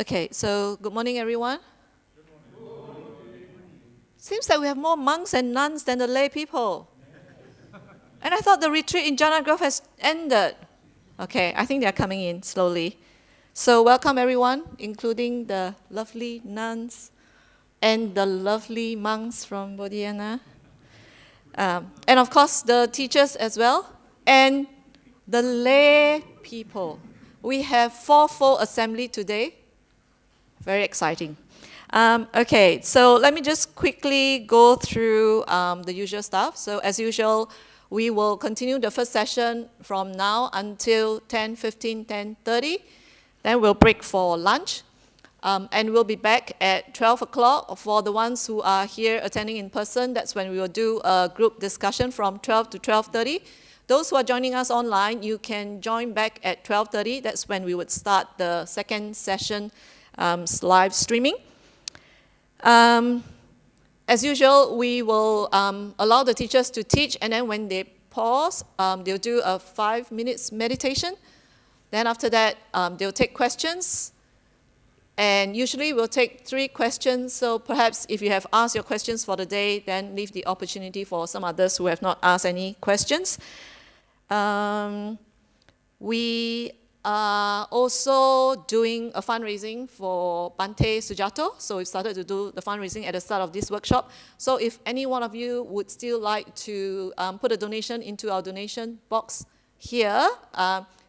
Okay, so good morning, everyone. Good morning. Seems like we have more monks and nuns than the lay people. And I thought the retreat in Jana Grove has ended. Okay, I think they're coming in slowly. So welcome, everyone, including the lovely nuns and the lovely monks from Bodhiana. And of course, the teachers as well, and the lay people. We have fourfold assembly today. Very exciting. Okay, so let me just quickly go through the usual stuff. So as usual, we will continue the first session from now until 10:15, 10:30. Then we'll break for lunch. And we'll be back at 12 o'clock. For the ones who are here attending in person, that's when we will do a group discussion from 12 to 12:30. Those who are joining us online, you can join back at 12:30. That's when we would start the second session live streaming. As usual, we will allow the teachers to teach, and then when they pause, they'll do a 5 minutes meditation. Then after that, they'll take questions. And usually we'll take 3 questions, so perhaps if you have asked your questions for the day, then leave the opportunity for some others who have not asked any questions. We are also doing a fundraising for Bhante Sujato, so we've started to do the fundraising at the start of this workshop. So if any one of you would still like to put a donation into our donation box here,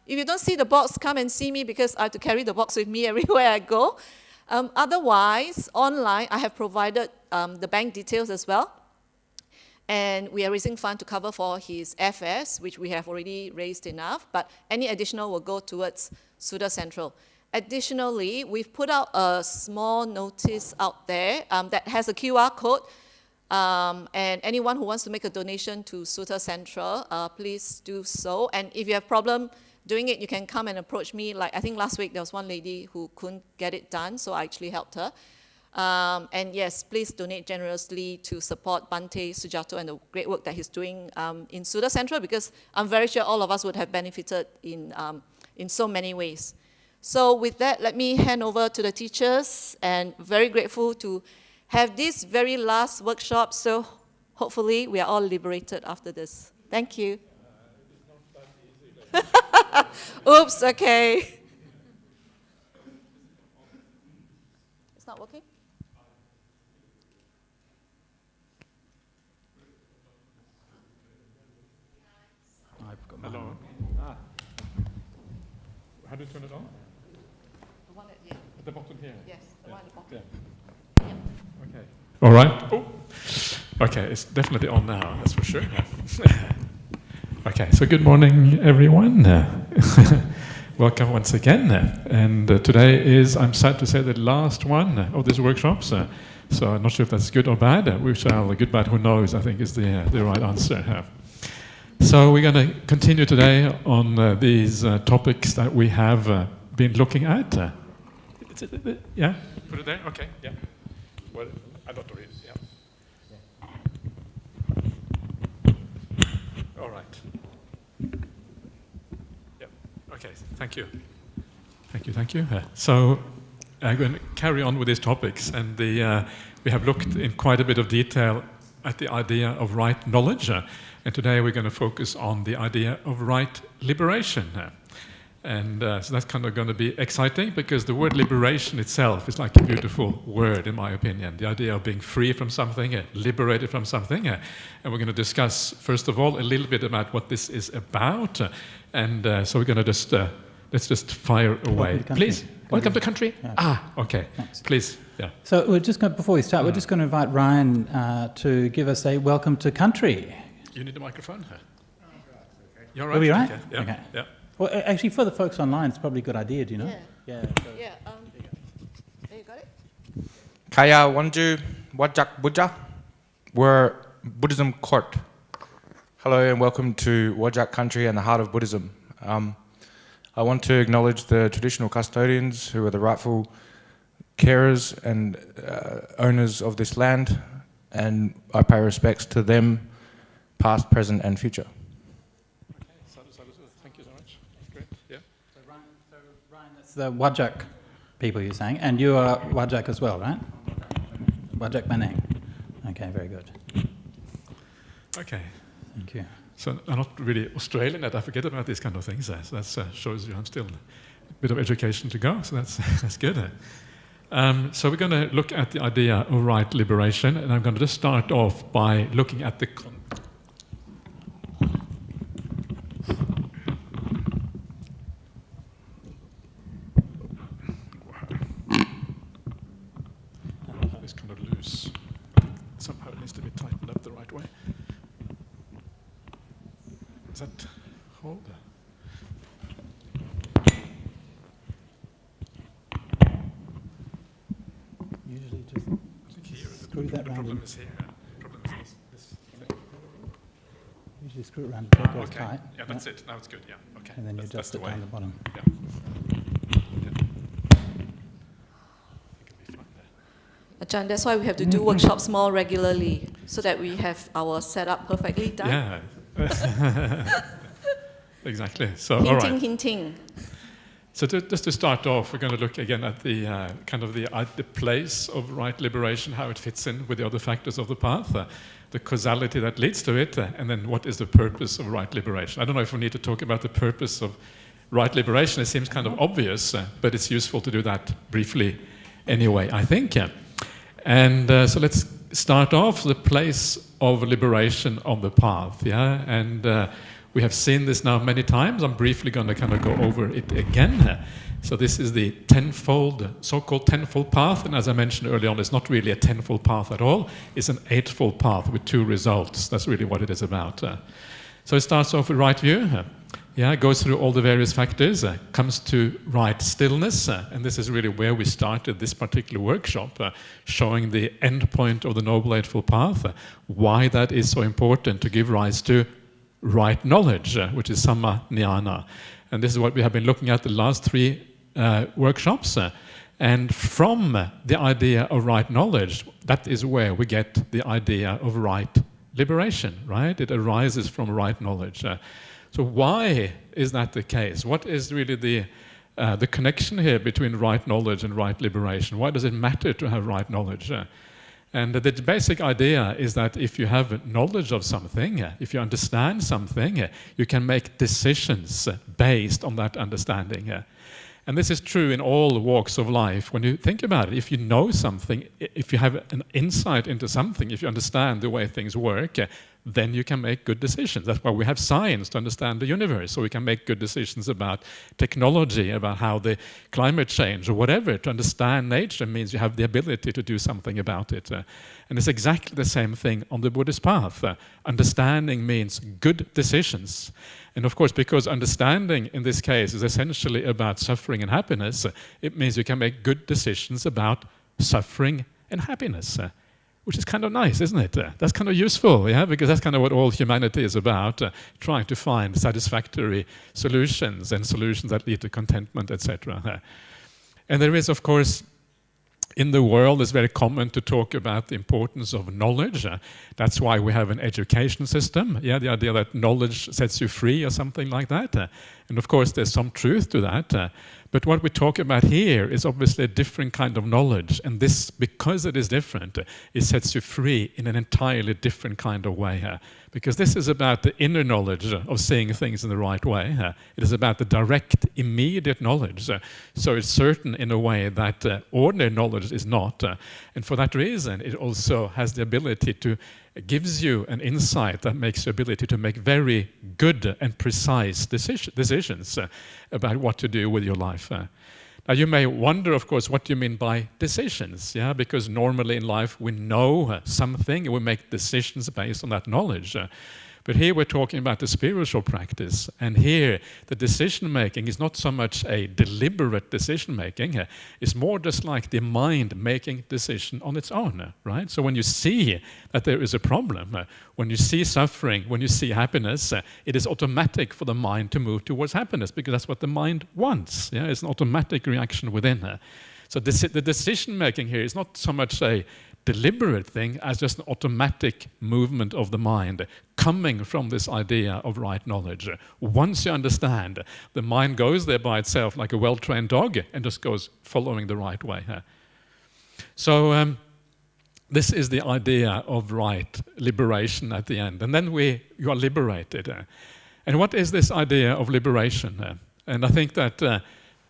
if you don't see the box, come and see me because I have to carry the box with me everywhere I go. Otherwise, online, I have provided the bank details as well. And we are raising funds to cover for his airfares, which we have already raised enough, but any additional will go towards Sudha Central. Additionally, we've put out a small notice out there that has a QR code. And anyone who wants to make a donation to Sudha Central, please do so. And if you have problem doing it, you can come and approach me. Like I think last week there was one lady who couldn't get it done, so I actually helped her. And yes, please donate generously to support Bhante Sujato and the great work that he's doing in Sudha Central, because I'm very sure all of us would have benefited in so many ways. So with that, let me hand over to the teachers, and very grateful to have this very last workshop, so hopefully we are all liberated after this. Thank you. Oops, okay. It's not working? Hello. How do you turn it on? The one At the bottom here? Yes, the one at the bottom. Yeah. Yeah. Okay. All right. Oh. Okay, it's definitely on now, that's for sure. Okay, so good morning, everyone. Welcome once again. And today is, I'm sad to say, the last one of these workshops. So I'm not sure if that's good or bad. We shall, good, bad, who knows, I think is the right answer. So we're going to continue today on these topics that we have been looking at. Yeah? Put it there? Okay, yeah. Well, I don't read it, yeah. All right. Yeah. Okay, thank you. Thank you. So I'm going to carry on with these topics, and we have looked in quite a bit of detail at the idea of right knowledge, and today we're going to focus on the idea of right liberation. And so that's kind of going to be exciting, because the word liberation itself is like a beautiful word, in my opinion. The idea of being free from something, liberated from something. And we're going to discuss, first of all, a little bit about what this is about. And so we're going to just, let's just fire away. Please, welcome to country. Yeah. Okay. Thanks. Please, yeah. So we're just going, before we start, we're just going to invite Ryan to give us a welcome to country. You need a microphone? You're right. Are we right? Okay. Yeah. Okay. Yeah. Well, actually, for the folks online, it's probably a good idea, do you know? Yeah. Yeah. There you got it? Kaya Wanju Wajak Buddha, we're Buddhism court. Hello and welcome to Wajak country and the heart of Buddhism. I want to acknowledge the traditional custodians who are the rightful carers and owners of this land, and I pay respects to them, past, present and future. Thank you so much. That's great. Yeah. So Ryan, that's the Wajak people, you're saying. And you are Wajak as well, right? Wajak Banang. Okay, very good. Okay. Thank you. So I'm not really Australian yet. I forget about these kind of things. So that shows you I'm still a bit of education to go. So that's good. So we're going to look at the idea of right liberation, and I'm going to just start off by looking at the it's kind of loose. Somehow it needs to be tightened up the right way. Is that hold? Usually just I think here screw that the round problem in. is here. The problem is this thing. Usually screw it around until it goes Okay. tight. Yeah, that's it. Now it's good. Yeah. Okay. And then you that's adjust it down the bottom. Yeah. Yeah. It can be fine there. Ajahn, that's why we have to do workshops more regularly, so that we have our setup perfectly done. Yeah. Exactly. So, all right. Hinting. So just to start off, we're going to look again at the the place of right liberation, how it fits in with the other factors of the path, the causality that leads to it, and then what is the purpose of right liberation. I don't know if we need to talk about the purpose of right liberation. It seems kind of obvious, but it's useful to do that briefly anyway, I think. And so let's start off the place of liberation on the path. Yeah, and we have seen this now many times. I'm briefly going to kind of go over it again. So this is the tenfold, so-called tenfold path. And as I mentioned earlier on, it's not really a tenfold path at all. It's an eightfold path with 2 results. That's really what it is about. So it starts off with right view. Yeah, goes through all the various factors, comes to right stillness. And this is really where we started this particular workshop, showing the end point of the Noble Eightfold Path, why that is so important to give rise to right knowledge, which is samma jnana. And this is what we have been looking at the last 3 workshops. And from the idea of right knowledge, that is where we get the idea of right liberation, right? It arises from right knowledge. So why is that the case? What is really the connection here between right knowledge and right liberation? Why does it matter to have right knowledge? And the basic idea is that if you have knowledge of something, if you understand something, you can make decisions based on that understanding. And this is true in all walks of life. When you think about it, if you know something, if you have an insight into something, if you understand the way things work, then you can make good decisions. That's why we have science, to understand the universe, so we can make good decisions about technology, about how the climate change or whatever. To understand nature means you have the ability to do something about it. And it's exactly the same thing on the Buddhist path. Understanding means good decisions. And of course, because understanding in this case is essentially about suffering and happiness, it means you can make good decisions about suffering and happiness. Which is kind of nice, isn't it? That's kind of useful, yeah, because that's kind of what all humanity is about, trying to find satisfactory solutions and solutions that lead to contentment, etc. And there is, of course, in the world, it's very common to talk about the importance of knowledge. That's why we have an education system. Yeah, the idea that knowledge sets you free or something like that. And of course, there's some truth to that. But what we talk about here is obviously a different kind of knowledge. And this, because it is different, it sets you free in an entirely different kind of way. Because this is about the inner knowledge of seeing things in the right way. It is about the direct, immediate knowledge. So it's certain in a way that ordinary knowledge is not. And for that reason, it also has the ability to gives you an insight that makes you ability to make very good and precise decisions about what to do with your life. Now you may wonder, of course, what do you mean by decisions? Yeah, because normally in life we know something and we make decisions based on that knowledge. But here we're talking about the spiritual practice, and here the decision-making is not so much a deliberate decision-making, it's more just like the mind making decision on its own, right? So when you see that there is a problem, when you see suffering, when you see happiness, it is automatic for the mind to move towards happiness, because that's what the mind wants. Yeah? It's an automatic reaction within her. So the decision-making here is not so much a deliberate thing as just an automatic movement of the mind coming from this idea of right knowledge. Once you understand, the mind goes there by itself like a well-trained dog and just goes following the right way. So this is the idea of right liberation at the end. And then you are liberated. And what is this idea of liberation? And I think that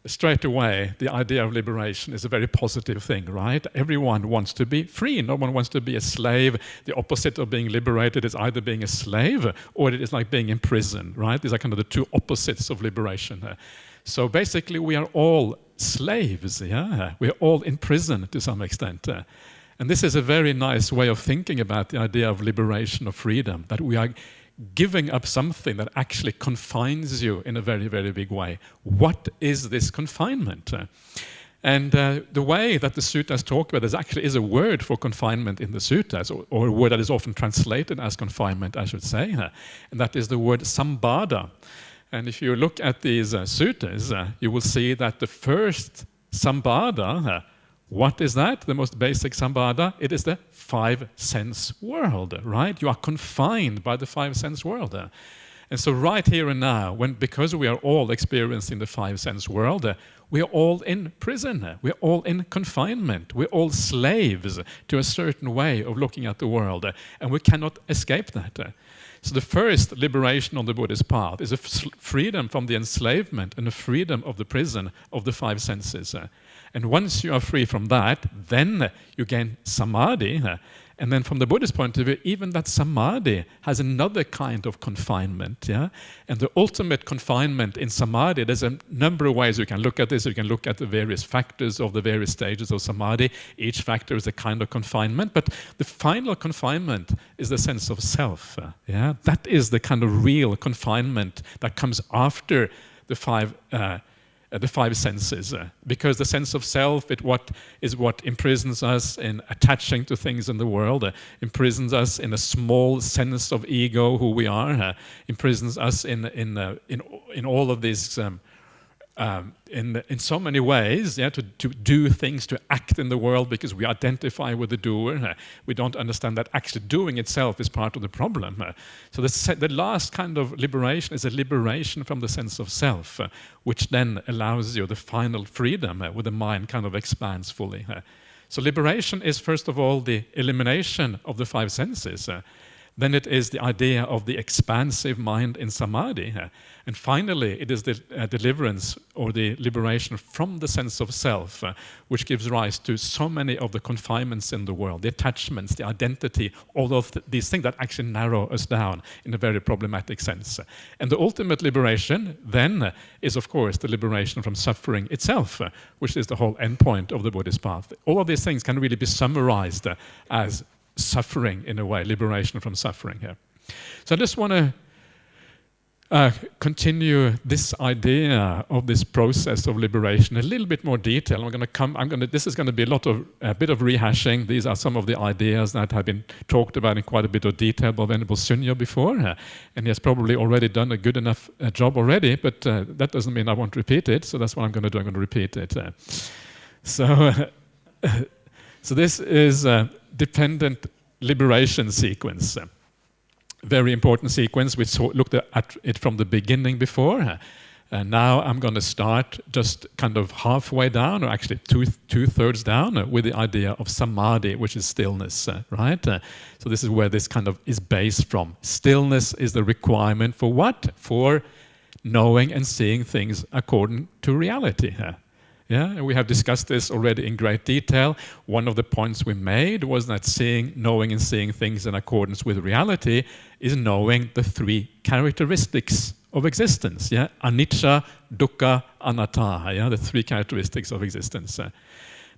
straight away, the idea of liberation is a very positive thing, right? Everyone wants to be free. No one wants to be a slave. The opposite of being liberated is either being a slave or it is like being in prison, right? These are kind of the two opposites of liberation. So basically, we are all slaves, yeah? We're all in prison to some extent. And this is a very nice way of thinking about the idea of liberation, of freedom, that we are giving up something that actually confines you in a very, very big way. What is this confinement? And the way that the suttas talk about, there actually is a word for confinement in the suttas, or a word that is often translated as confinement, I should say, and that is the word sambada. And if you look at these suttas, you will see that the first sambada, what is that? The most basic sambada? It is the five sense world, right? You are confined by the five sense world. And so right here and now, because we are all experiencing the five sense world, we are all in prison. We're all in confinement. We're all slaves to a certain way of looking at the world, and we cannot escape that. So the first liberation on the Buddhist path is a freedom from the enslavement and a freedom of the prison of the five senses. And once you are free from that, then you gain samadhi. And then from the Buddhist point of view, even that samadhi has another kind of confinement. Yeah? And the ultimate confinement in samadhi, there's a number of ways you can look at this. You can look at the various factors of the various stages of samadhi. Each factor is a kind of confinement. But the final confinement is the sense of self. Yeah? That is the kind of real confinement that comes after the five senses, because the sense of self is what imprisons us in attaching to things in the world, imprisons us in a small sense of ego, who we are, imprisons us in all of these in so many ways, yeah, to do things, to act in the world because we identify with the doer. We don't understand that actually doing itself is part of the problem. So the last kind of liberation is a liberation from the sense of self, which then allows you the final freedom where the mind kind of expands fully. So liberation is first of all the elimination of the five senses. Then it is the idea of the expansive mind in samadhi. And finally, it is the deliverance or the liberation from the sense of self, which gives rise to so many of the confinements in the world, the attachments, the identity, all of these things that actually narrow us down in a very problematic sense. And the ultimate liberation then is, of course, the liberation from suffering itself, which is the whole endpoint of the Buddhist path. All of these things can really be summarized as suffering, in a way, liberation from suffering here. So I just want to continue this idea of this process of liberation in a little bit more detail. This is going to be a bit of rehashing. These are some of the ideas that have been talked about in quite a bit of detail by Venerable Sunyo before, and he has probably already done a good enough job already, but that doesn't mean I won't repeat it, so that's what I'm going to do. I'm going to repeat it. So this is dependent liberation sequence. Very important sequence. We looked at it from the beginning before. And now I'm going to start just kind of halfway down, or actually two-thirds down, with the idea of samadhi, which is stillness, right? So this is where this kind of is based from. Stillness is the requirement for what? For knowing and seeing things according to reality. Yeah, and we have discussed this already in great detail. One of the points we made was that knowing and seeing things in accordance with reality is knowing the three characteristics of existence. Yeah, anicca, dukkha, anatta. Yeah, the three characteristics of existence.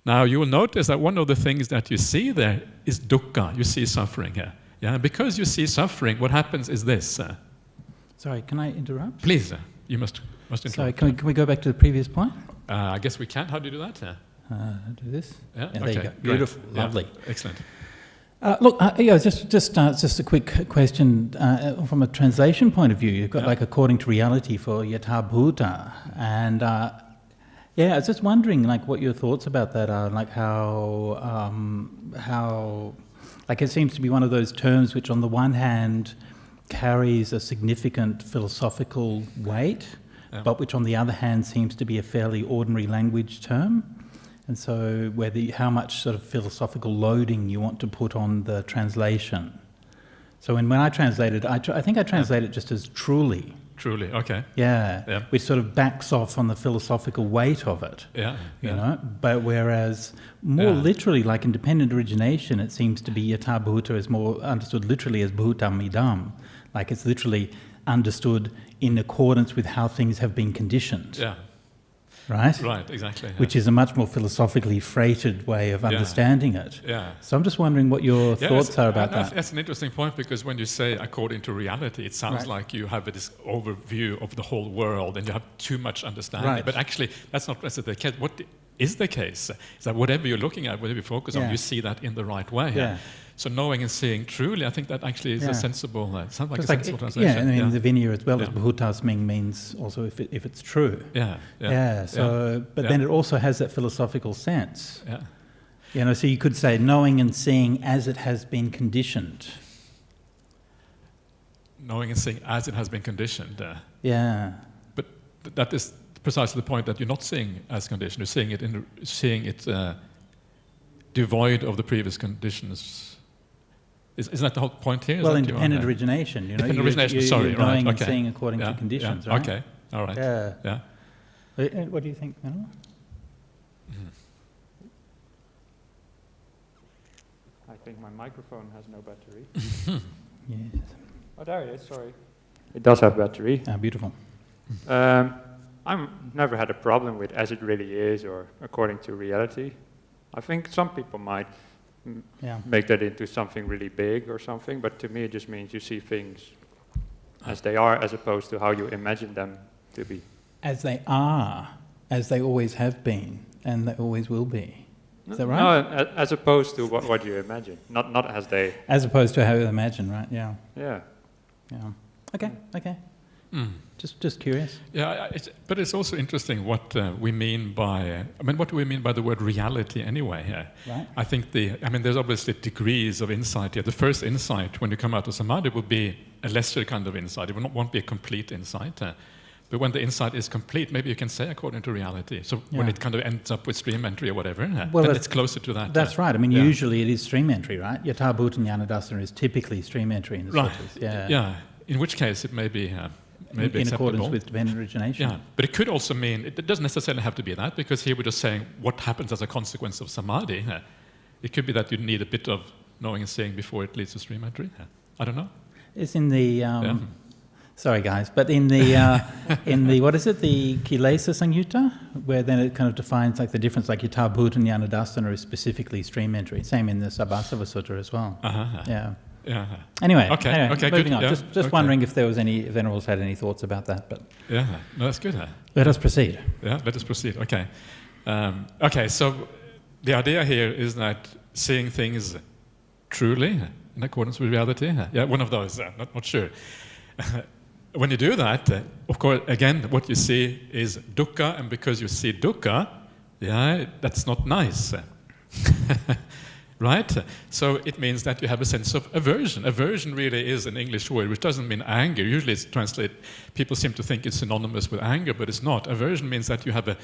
Now you will notice that one of the things that you see there is dukkha. You see suffering here. Yeah, because you see suffering, what happens is this. Sorry, can I interrupt? Please, you must interrupt. Sorry, can we go back to the previous point? I guess we can. How do you do that? Do this? Yeah, there okay, you go. Beautiful, yeah, lovely. Excellent. Look, just a quick question from a translation point of view. You've got like according to reality for yatha bhuta, and Yeah, I was just wondering, like, what your thoughts about that are, like how, like, it seems to be one of those terms which, on the one hand, carries a significant philosophical weight, but which, on the other hand, seems to be a fairly ordinary language term. And so, how much sort of philosophical loading you want to put on the translation. So, when I translated, I think I translated it just as truly. Truly, okay. Yeah, which sort of backs off on the philosophical weight of it. You know, but whereas more literally, like in dependent origination, it seems to be yata bhuta is more understood literally as bhutam idam, like it's literally understood in accordance with how things have been conditioned. Yeah. Right? Right, exactly. Which is a much more philosophically freighted way of understanding it. Yeah. So I'm just wondering what your thoughts are about that. That's an interesting point, because when you say according to reality, it sounds like you have this overview of the whole world and you have too much understanding. Right. But actually, that's not necessarily the case. What is the case is that whatever you're looking at, whatever you focus on, you see that in the right way. Yeah. So knowing and seeing truly, I think that actually is a sensible, sounds like a sensible translation. Yeah, and in the Vinaya as well as bhutasming means also if it's true. But then it also has that philosophical sense. Yeah. You know, so you could say knowing and seeing as it has been conditioned. Knowing and seeing as it has been conditioned. But that is precisely the point, that you're not seeing as conditioned. You're seeing it devoid of the previous conditions. Isn't that the whole point here? Well, independent origination, you know, you're knowing and seeing according to conditions, right? Okay, all right. Yeah. What do you think, Manuel? I think my microphone has no battery. Yes. Oh, there it is, sorry. It does have battery. Ah, beautiful. I've never had a problem with as it really is or according to reality. I think some people might make that into something really big or something, but to me it just means you see things as they are, as opposed to how you imagine them to be. As they are, as they always have been, and they always will be. Is that right? No, as opposed to what you imagine, not as they... As opposed to how you imagine, right? Yeah. Yeah. Okay. Just curious. Yeah, but it's also interesting what we mean by... what do we mean by the word reality anyway? Right. I think there's obviously degrees of insight here. The first insight, when you come out of samadhi, will be a lesser kind of insight. It won't be a complete insight. But when the insight is complete, maybe you can say according to reality. So when it kind of ends up with stream entry or whatever, then it's closer to that. That's right. I mean, usually it is stream entry, right? Yata bhuta jnanadasana is typically stream entry in the sutras. Yeah. In which case it may be... in accordance with dependent origination. Yeah, but it could also mean, it doesn't necessarily have to be that, because here we're just saying what happens as a consequence of samadhi. It could be that you need a bit of knowing and seeing before it leads to stream entry. I don't know. It's in the... Sorry, guys, but in the what is it, the Kilesa Samyutta, where then it kind of defines like the difference, like yata bhuta jnanadasana is specifically stream entry. Same in the Sabbasava Sutta as well. Anyway, moving on. Just wondering if Venerables had any thoughts about that. But no, that's good. Let us proceed. Yeah, let us proceed. Okay. So the idea here is that seeing things truly in accordance with reality. Yeah, one of those. Not sure. When you do that, of course, again, what you see is dukkha, and because you see dukkha, that's not nice. Right? So it means that you have a sense of aversion. Aversion really is an English word, which doesn't mean anger. Usually it's translated, people seem to think it's synonymous with anger, but it's not. Aversion means that you have a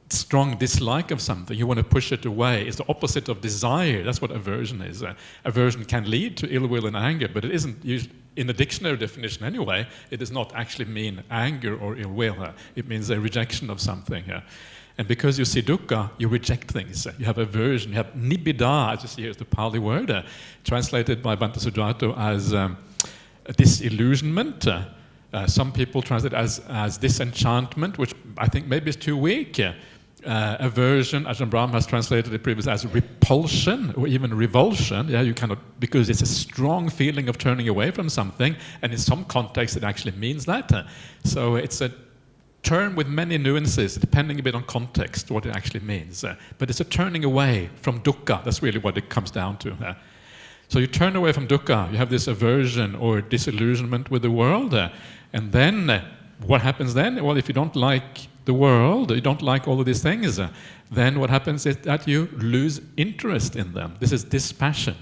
strong dislike of something. You want to push it away. It's the opposite of desire. That's what aversion is. Aversion can lead to ill will and anger, but it isn't usually, in the dictionary definition anyway, it does not actually mean anger or ill will. It means a rejection of something. And because you see dukkha, you reject things. You have aversion. You have nibbida, as you see here is the Pali word, translated by Bhante Sujato as disillusionment. Some people translate it as disenchantment, which I think maybe is too weak. Aversion, Ajahn Brahm has translated it previously as repulsion or even revulsion. You cannot, because it's a strong feeling of turning away from something, and in some contexts it actually means that. So it's a term with many nuances, depending a bit on context, what it actually means. But it's a turning away from dukkha. That's really what it comes down to. So you turn away from dukkha. You have this aversion or disillusionment with the world. And then what happens then? Well, if you don't like the world, you don't like all of these things, then what happens is that you lose interest in them. This is dispassion.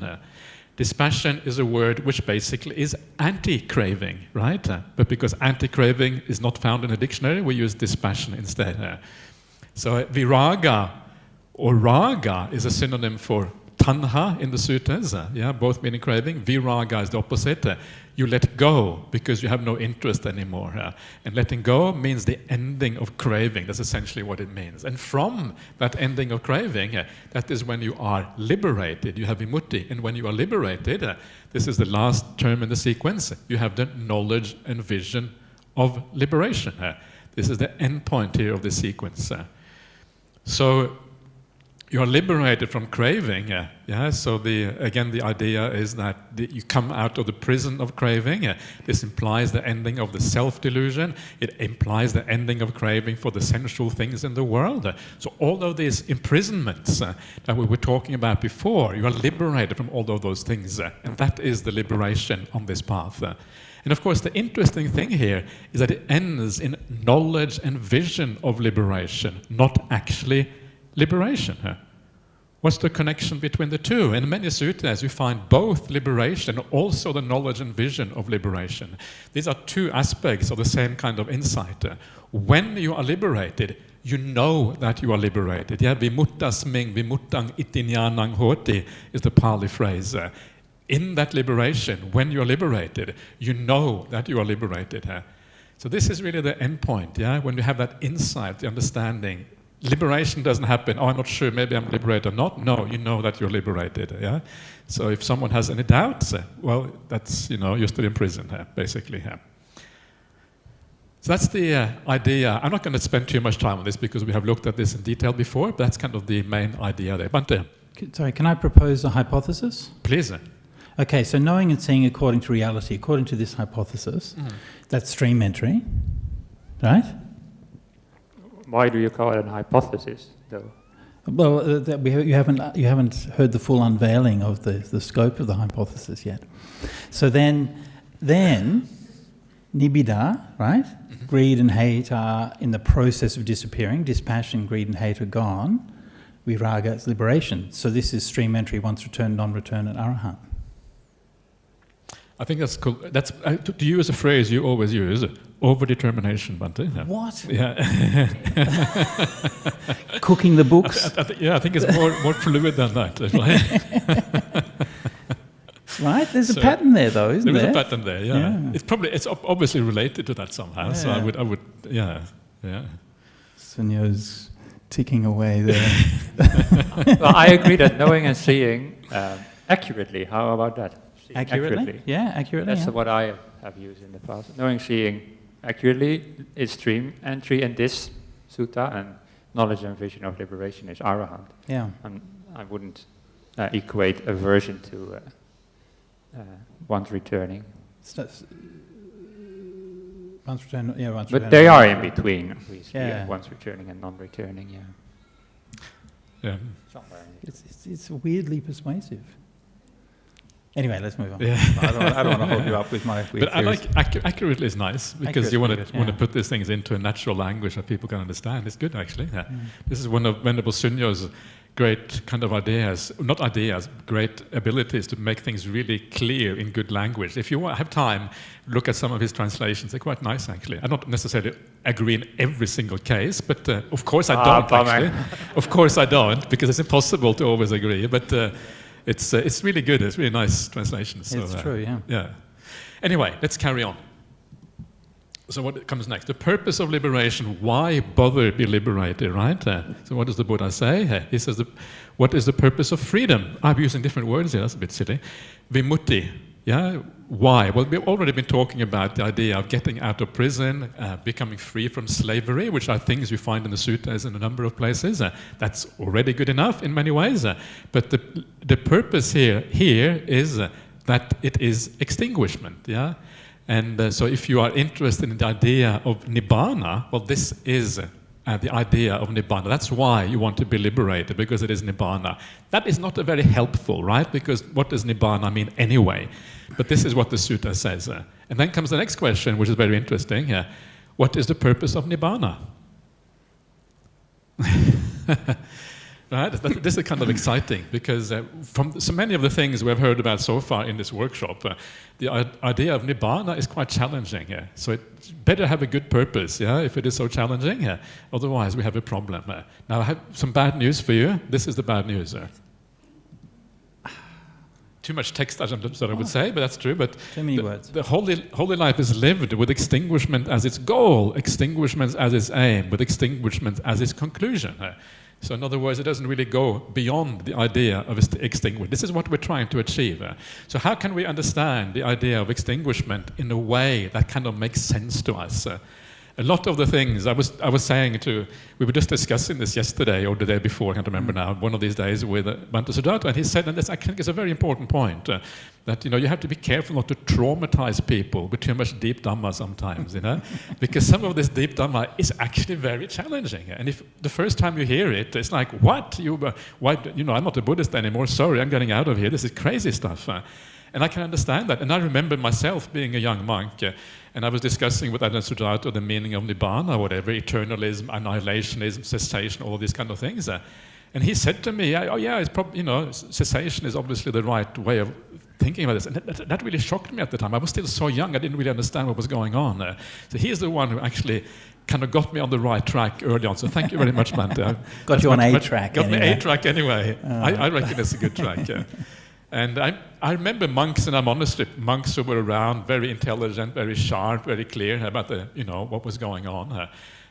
Dispassion is a word which basically is anti-craving, right? But because anti-craving is not found in a dictionary, we use dispassion instead. So viraga or raga is a synonym for tanha in the suttas, both meaning craving. Viraga is the opposite. You let go because you have no interest anymore. And letting go means the ending of craving. That's essentially what it means. And from that ending of craving, that is when you are liberated. You have vimutti. And when you are liberated, this is the last term in the sequence, you have the knowledge and vision of liberation. This is the end point here of the sequence. So you are liberated from craving, so again the idea is that you come out of the prison of craving. This implies the ending of the self-delusion. It implies the ending of craving for the sensual things in the world. So all of these imprisonments that we were talking about before, you are liberated from all of those things, and that is the liberation on this path. And of course the interesting thing here is that it ends in knowledge and vision of liberation, not actually liberation. What's the connection between the two? In many suttas you find both liberation and also the knowledge and vision of liberation. These are two aspects of the same kind of insight. When you are liberated, you know that you are liberated. Vimuttasming vimuttang itinyanang hoti is the Pali phrase. In that liberation, when you are liberated, you know that you are liberated. So this is really the end point, when you have that insight, the understanding. Liberation doesn't happen, I'm not sure, maybe I'm liberated or not. No, you know that you're liberated. So if someone has any doubts, well, that's, you're still in prison, basically. So that's the idea. I'm not going to spend too much time on this because we have looked at this in detail before, but that's kind of the main idea there. Bante. Sorry, can I propose a hypothesis? Please. Okay, so knowing and seeing according to reality, according to this hypothesis, that's stream entry, right? Why do you call it a hypothesis, though? Well, you haven't heard the full unveiling of the scope of the hypothesis yet. So then nibbida, right? Mm-hmm. Greed and hate are in the process of disappearing. Dispassion, greed and hate are gone. Viraga is liberation. So this is stream entry, once returned, non-return, and arahant. I think that's cool. That's to use a phrase you always use, over-determination, Bante. What? Yeah. Cooking the books? I think it's more fluid than that. Right? There's a pattern there, though, isn't there? There's a pattern there, It's obviously related to that somehow. Yeah. So I would, yeah. Sunyo's ticking away there. Well, I agree that knowing and seeing accurately. How about that? Accurately? Yeah, accurately. That's what I have used in the past. Knowing, seeing accurately is stream entry in this sutta, and knowledge and vision of liberation is arahant. Yeah. And I wouldn't equate aversion to one's returning. Once return, yeah, once but return. They are in between, one's returning and non-returning, Yeah. Somewhere. It's weirdly persuasive. Anyway, let's move on. Yeah. I don't want to hold you up with my weird But I like accurately is nice because you want to put these things into a natural language that people can understand. It's good, actually. Yeah. This is one of Venerable Sunyo's great kind of great abilities to make things really clear in good language. If you have time, look at some of his translations. They're quite nice, actually. I don't necessarily agree in every single case, but of course I don't, actually. Of course I don't, because it's impossible to always agree. But it's really good. It's really nice translations. So, it's true, yeah. Yeah. Anyway, let's carry on. So what comes next? The purpose of liberation. Why bother be liberated, right? So what does the Buddha say? He says, what is the purpose of freedom? I'm using different words here. That's a bit silly. Vimutti. Yeah. Why? Well, we've already been talking about the idea of getting out of prison, becoming free from slavery, which are things you find in the suttas in a number of places. That's already good enough in many ways. But the purpose here is that it is extinguishment. Yeah. And so if you are interested in the idea of nibbana, well, this is the idea of nibbana. That's why you want to be liberated, because it is nibbana. That is not very helpful, right? Because what does nibbana mean anyway? But this is what the sutta says. And then comes the next question, which is very interesting. what is the purpose of Nibbana? Right? This is kind of exciting because from so many of the things we've heard about so far in this workshop, the idea of Nibbana is quite challenging. So it's better have a good purpose, if it is so challenging. Otherwise, we have a problem. Now, I have some bad news for you. This is the bad news. Too much text, I would say, but that's true. But too many words. The holy life is lived with extinguishment as its goal, extinguishment as its aim, with extinguishment as its conclusion. So in other words, it doesn't really go beyond the idea of extinguishment. This is what we're trying to achieve. So how can we understand the idea of extinguishment in a way that kind of makes sense to us? A lot of the things I was saying we were just discussing this yesterday or the day before, I can't remember now, one of these days with Bhante Sujato, and he said, and this I think is a very important point, that you have to be careful not to traumatize people with too much deep Dhamma sometimes, because some of this deep Dhamma is actually very challenging. And if the first time you hear it, it's like, what? Why? I'm not a Buddhist anymore, sorry, I'm getting out of here, this is crazy stuff. And I can understand that. And I remember myself being a young monk, and I was discussing with Ajahn Sujato the meaning of Nibbana, whatever, eternalism, annihilationism, cessation, all these kind of things. And he said to me, it's probably, cessation is obviously the right way of thinking about this. And that really shocked me at the time. I was still so young, I didn't really understand what was going on. So he's the one who actually kind of got me on the right track early on. So thank you very much, Bhante. Got you on A track. Got me A track anyway. I reckon it's a good track, And I remember monks in our monastery, monks who were around, very intelligent, very sharp, very clear about what was going on.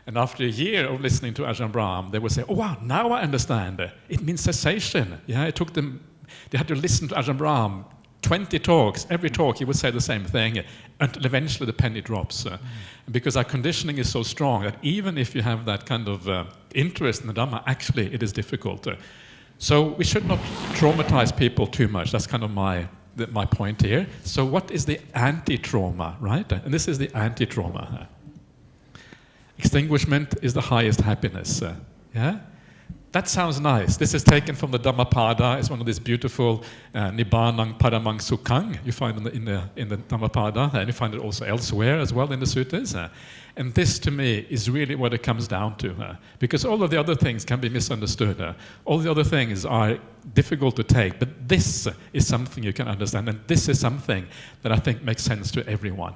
And after a year of listening to Ajahn Brahm, they would say, oh wow, now I understand. It means cessation. It took them, they had to listen to Ajahn Brahm, 20 talks, every talk he would say the same thing, until eventually the penny drops. Because our conditioning is so strong that even if you have that kind of interest in the Dhamma, actually it is difficult. So we should not traumatize people too much. That's kind of my point here. So what is the anti-trauma, right? And this is the anti-trauma. Extinguishment is the highest happiness. That sounds nice. This is taken from the Dhammapada. It's one of these beautiful Nibbanang Paramang Sukhang you find in the Dhammapada, and you find it also elsewhere as well in the suttas. And this, to me, is really what it comes down to, because all of the other things can be misunderstood. All the other things are difficult to take, but this is something you can understand, and this is something that I think makes sense to everyone.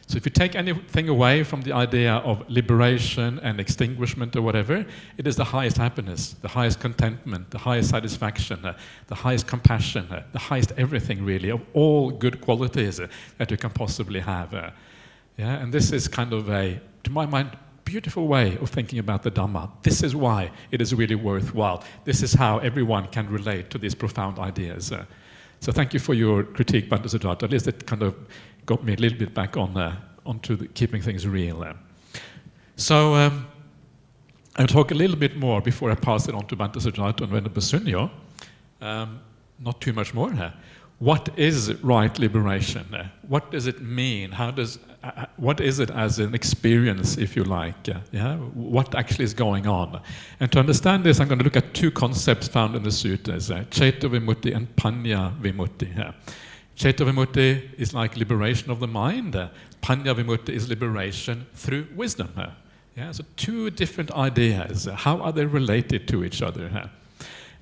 So if you take anything away from the idea of liberation and extinguishment or whatever, it is the highest happiness, the highest contentment, the highest satisfaction, the highest compassion, the highest everything really, of all good qualities that you can possibly have. And this is kind of to my mind, beautiful way of thinking about the Dhamma. This is why it is really worthwhile. This is how everyone can relate to these profound ideas. So thank you for your critique, Bhante Sujato. At least it kind of got me a little bit back onto keeping things real. So I'll talk a little bit more before I pass it on to Bhante Sujato and Venerable Sunyo. Not too much more. What is right liberation? What does it mean? What is it as an experience, if you like? What actually is going on? And to understand this, I'm going to look at two concepts found in the suttas, Ceta Vimutti and Panya Vimutti. Ceta Vimutti is like liberation of the mind. Panya Vimutti is liberation through wisdom. So two different ideas. How are they related to each other?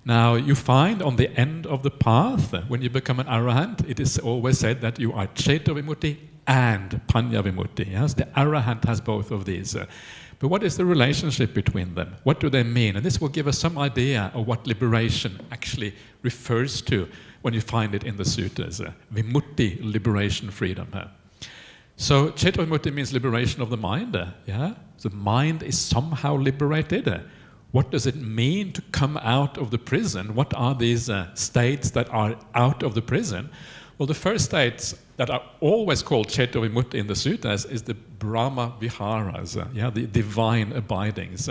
Now, you find on the end of the path, when you become an arahant, it is always said that you are Ceta Vimutti and Panya Vimutti. Yes? The arahant has both of these. But what is the relationship between them? What do they mean? And this will give us some idea of what liberation actually refers to when you find it in the suttas. Vimutti, liberation, freedom. So, Ceta Vimutti means liberation of the mind. The mind is somehow liberated. What does it mean to come out of the prison? What are these states that are out of the prison? Well, the first states that are always called Ceta Vimutti in the suttas is the Brahma Viharas, the divine abidings.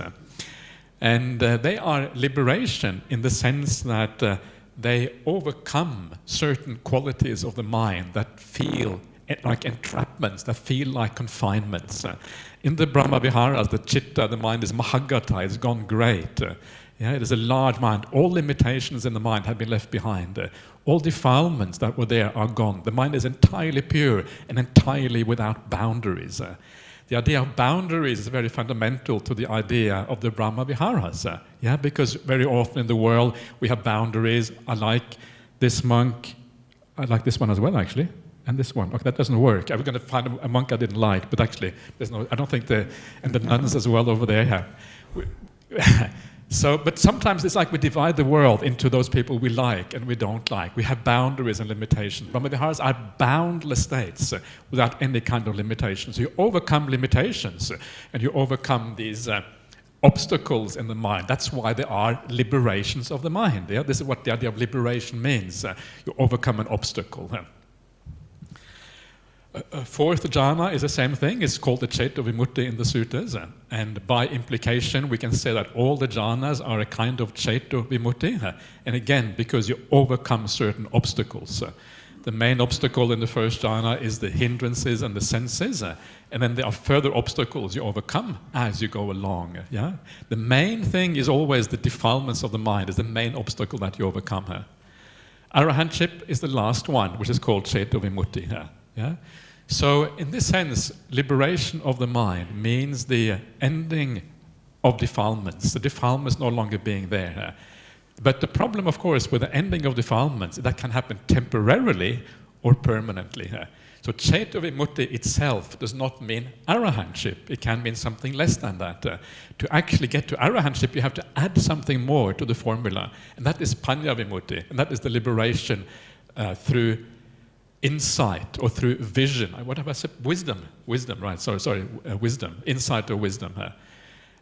And they are liberation in the sense that they overcome certain qualities of the mind that feel like entrapments, that feel like confinements. In the Brahma Viharas, the chitta, the mind is mahagata, it's gone great. It is a large mind. All limitations in the mind have been left behind. All defilements that were there are gone. The mind is entirely pure and entirely without boundaries. The idea of boundaries is very fundamental to the idea of the Brahma Viharas. Because very often in the world we have boundaries. I like this monk. I like this one as well, actually. And this one. Okay, that doesn't work. I was going to find a monk I didn't like, but actually, I don't think and the nuns as well over there. But sometimes it's like we divide the world into those people we like and we don't like. We have boundaries and limitations. Brahmaviharas are boundless states without any kind of limitations. You overcome limitations and you overcome these obstacles in the mind. That's why there are liberations of the mind. This is what the idea of liberation means. You overcome an obstacle. Fourth jhana is the same thing. It's called the Cheta Vimutti in the suttas. And by implication, we can say that all the jhanas are a kind of Cheta Vimutti. And again, because you overcome certain obstacles. The main obstacle in the first jhana is the hindrances and the senses. And then there are further obstacles you overcome as you go along. The main thing is always the defilements of the mind, is the main obstacle that you overcome. Arahantship is the last one, which is called Cheta Vimutti. So in this sense, liberation of the mind means the ending of defilements, the defilements no longer being there. But the problem, of course, with the ending of defilements, that can happen temporarily or permanently. So Cheta Vimutti itself does not mean arahantship. It can mean something less than that. To actually get to arahantship, you have to add something more to the formula, and that is Panya Vimutti, and that is the liberation through insight or through vision. What have I said? Wisdom, right? Wisdom, insight or wisdom.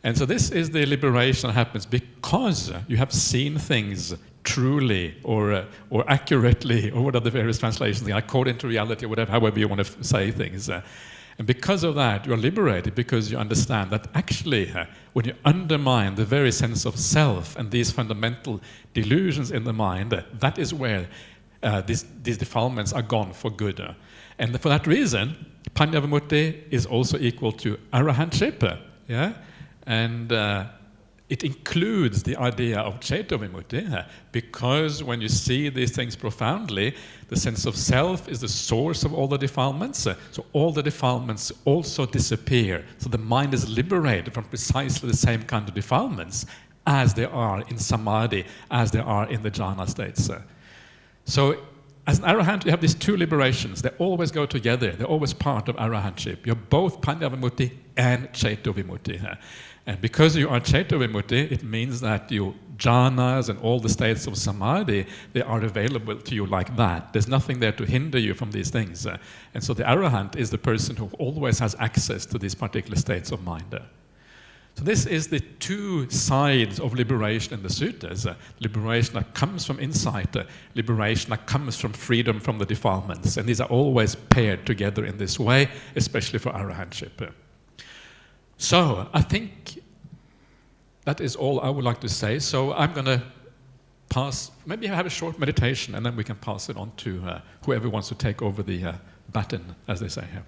And so this is the liberation that happens because you have seen things truly or accurately, or what are the various translations, according to reality, or whatever, however you want to say things. And because of that, you're liberated because you understand that actually when you undermine the very sense of self and these fundamental delusions in the mind, that is where these defilements are gone for good. And for that reason, Panya Vimutti is also equal to arahantship. And it includes the idea of Cheta Vimutti, because when you see these things profoundly, the sense of self is the source of all the defilements, so all the defilements also disappear. So the mind is liberated from precisely the same kind of defilements as they are in samadhi, as they are in the jhana states. So as an arahant, you have these two liberations. They always go together. They're always part of arahantship. You're both Panya Vimutti and Cheta Vimutti. And because you are Cheta Vimutti, it means that your jhanas and all the states of samadhi, they are available to you like that. There's nothing there to hinder you from these things. And so the arahant is the person who always has access to these particular states of mind. So this is the two sides of liberation in the suttas. Liberation that comes from insight, liberation that comes from freedom from the defilements. And these are always paired together in this way, especially for arahantship. So I think that is all I would like to say. So I'm going to pass, maybe have a short meditation, and then we can pass it on to whoever wants to take over the baton, as they say here.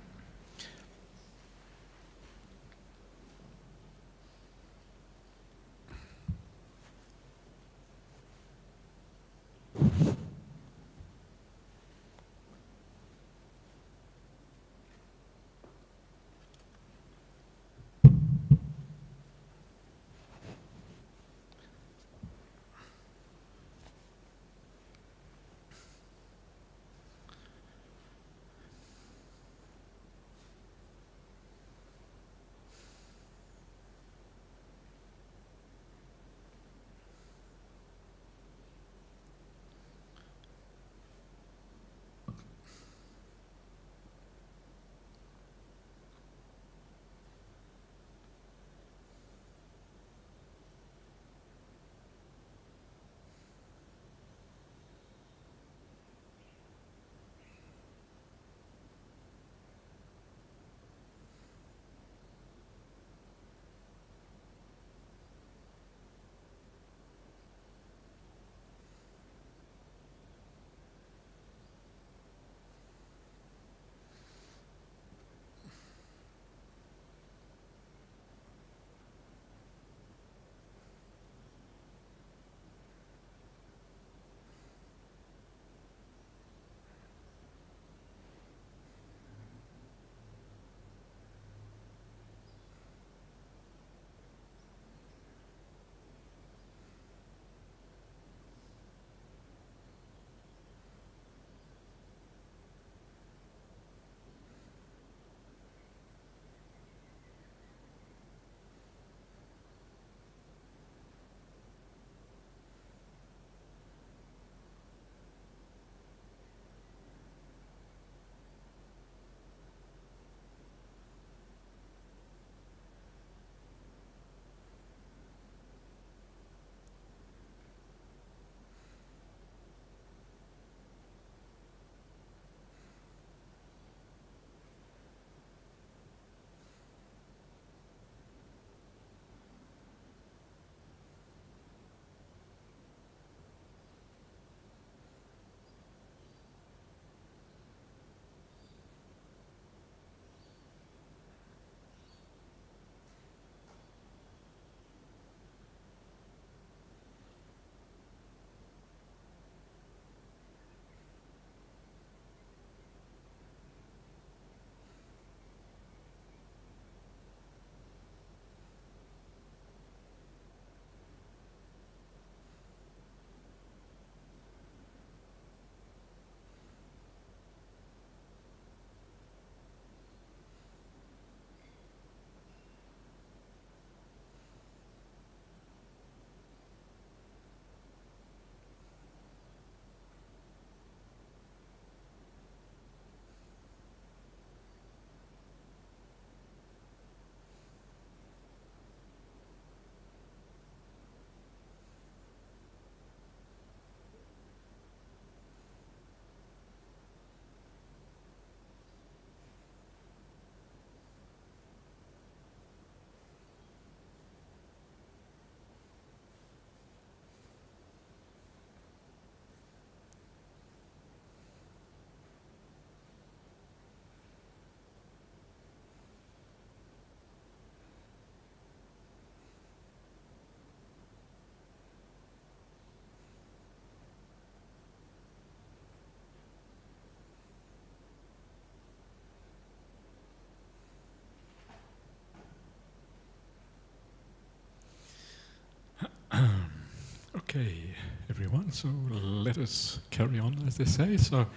Okay, everyone, so let us carry on, as they say. So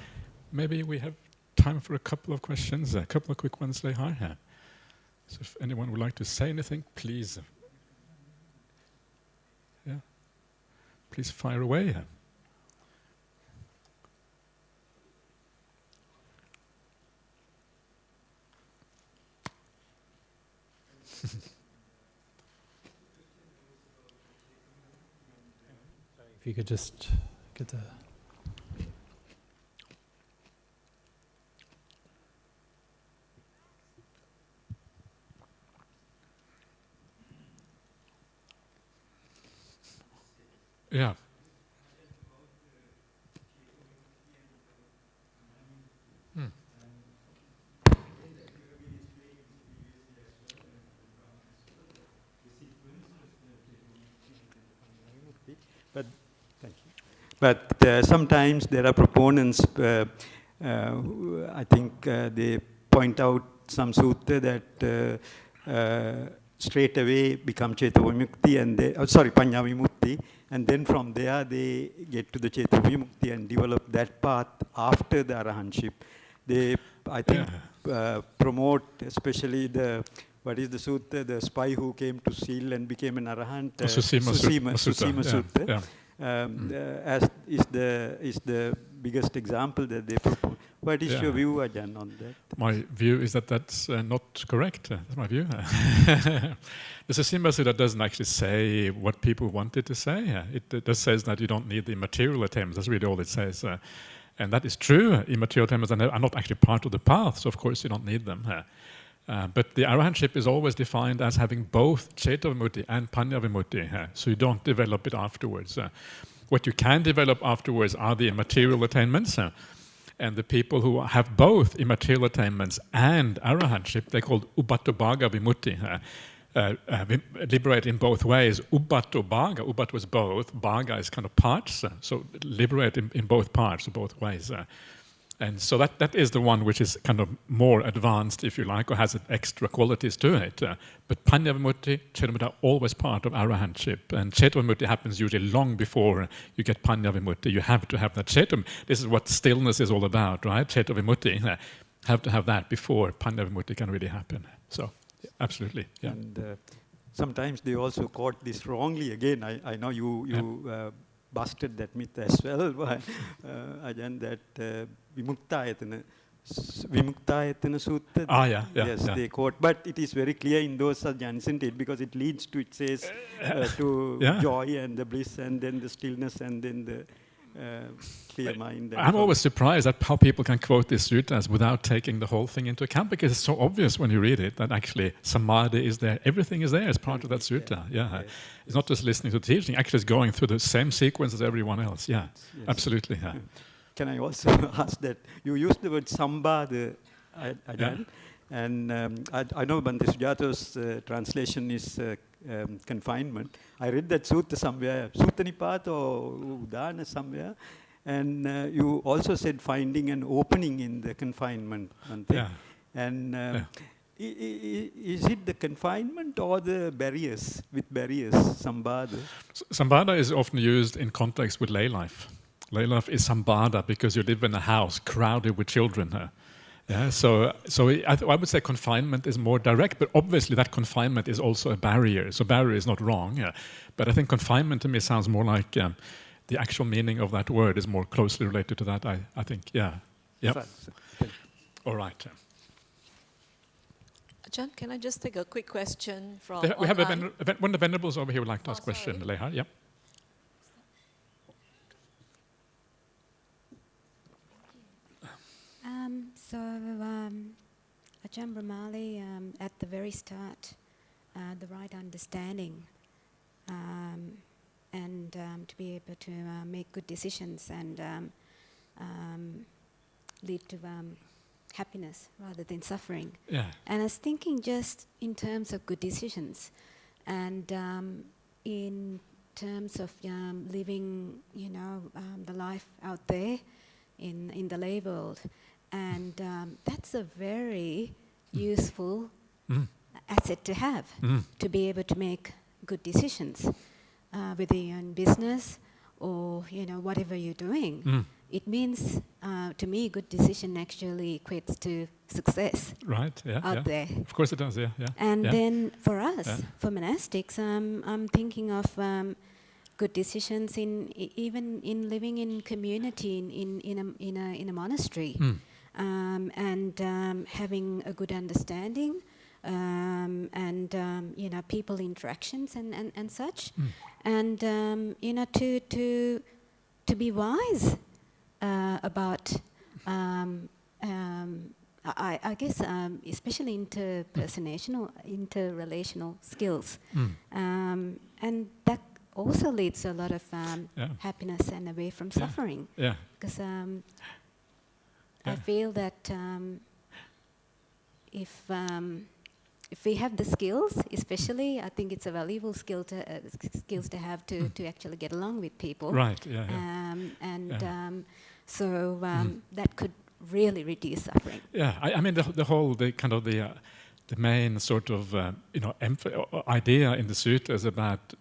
maybe we have time for a couple of questions, a couple of quick ones, Lehar. Yeah. So if anyone would like to say anything, please. Yeah. Please fire away. Yeah. If you could just get the... Yeah. But thank you. But sometimes there are proponents. Who, I think they point out some sutta that straight away become Ceta Vimukti and they, Panya Vimukti, and then from there they get to the Ceta Vimukti and develop that path after the Arahantship. They, I think, promote especially the, what is the sutta, the spy who came to seal and became an Arahant, Susima Sutta, yeah. as is the biggest example that they propose. What is your view, Ajahn, on that? My view is that that's not correct. That's my view. The Susima Sutta doesn't actually say what people wanted to say. It just says that you don't need the immaterial attainments. That's really all it says. And that is true. Immaterial attainments are not actually part of the path, so of course you don't need them. But the arahantship is always defined as having both Ceta Vimutti and Panya Vimutti, so you don't develop it afterwards. What you can develop afterwards are the immaterial attainments, and the people who have both immaterial attainments and arahantship, they're called Ubato Bhaga Vimutti, liberate in both ways. Ubato Bhaga, Ubato is both, Bhaga is kind of parts, so liberate in both parts, or both ways. And so that is the one which is kind of more advanced, if you like, or has extra qualities to it. But Panya Vimutti, Ceta Vimutti are always part of arahantship. And Ceta Vimutti happens usually long before you get Panya Vimutti. You have to have that Ceta. This is what stillness is all about, right? Ceta Vimutti. Have to have that before Panya Vimutti can really happen. So, yeah, absolutely. Yeah. And sometimes they also quote this wrongly. Again, I know you busted that myth as well, Ajahn, that Vimuktayatana Sutta. Yes, they quote. But it is very clear in those Ajahn, isn't it? Because it leads to, it says, to joy and the bliss and then the stillness and then the clear mind. I'm always surprised at how people can quote these suttas without taking the whole thing into account, because it's so obvious when you read it that actually samadhi is there. Everything is there as part of that sutta. Yeah. It's not just listening to the teaching, actually it's going through the same sequence as everyone else. Yeah, yes. Absolutely. Yeah. Can I also ask that you used the word sambhada, Ajahn, and I know Bhante Sujato's translation is confinement. I read that sutta somewhere, Sutta Nipata or Udana somewhere, and you also said finding an opening in the confinement. And is it the confinement or the barriers, with barriers, sambhada? Sambhada is often used in context with lay life. Lay life is sambhada because you live in a house crowded with children. Yeah, so I would say confinement is more direct, but obviously that confinement is also a barrier. So barrier is not wrong, but I think confinement to me sounds more like the actual meaning of that word is more closely related to that. I think, yeah. All right. Ajahn, can I just take a quick question from we have one of the venerables over here would like to ask a question. Lehar, yeah. Ajahn Brahmali, at the very start, the right understanding and to be able to make good decisions and lead to happiness rather than suffering. Yeah. And I was thinking just in terms of good decisions and in terms of living, the life out there in the lay world. And that's a very useful asset to have, to be able to make good decisions, whether you're in business or whatever you're doing. It means, to me, good decision actually equates to success. Right. Yeah. Out there. Of course it does. Yeah. Yeah. And yeah. then for us, for monastics, I'm thinking of good decisions even in living in community in a monastery, and having a good understanding, and people interactions and such, and to be wise about. I guess especially interrelational skills, and that also leads to a lot of happiness and away from suffering. Yeah. Because I feel that if we have the skills, especially, I think it's a valuable skills to have to actually get along with people. Right. Yeah. So that could really reduce suffering. Yeah, I mean the main sort of idea in the sutta is about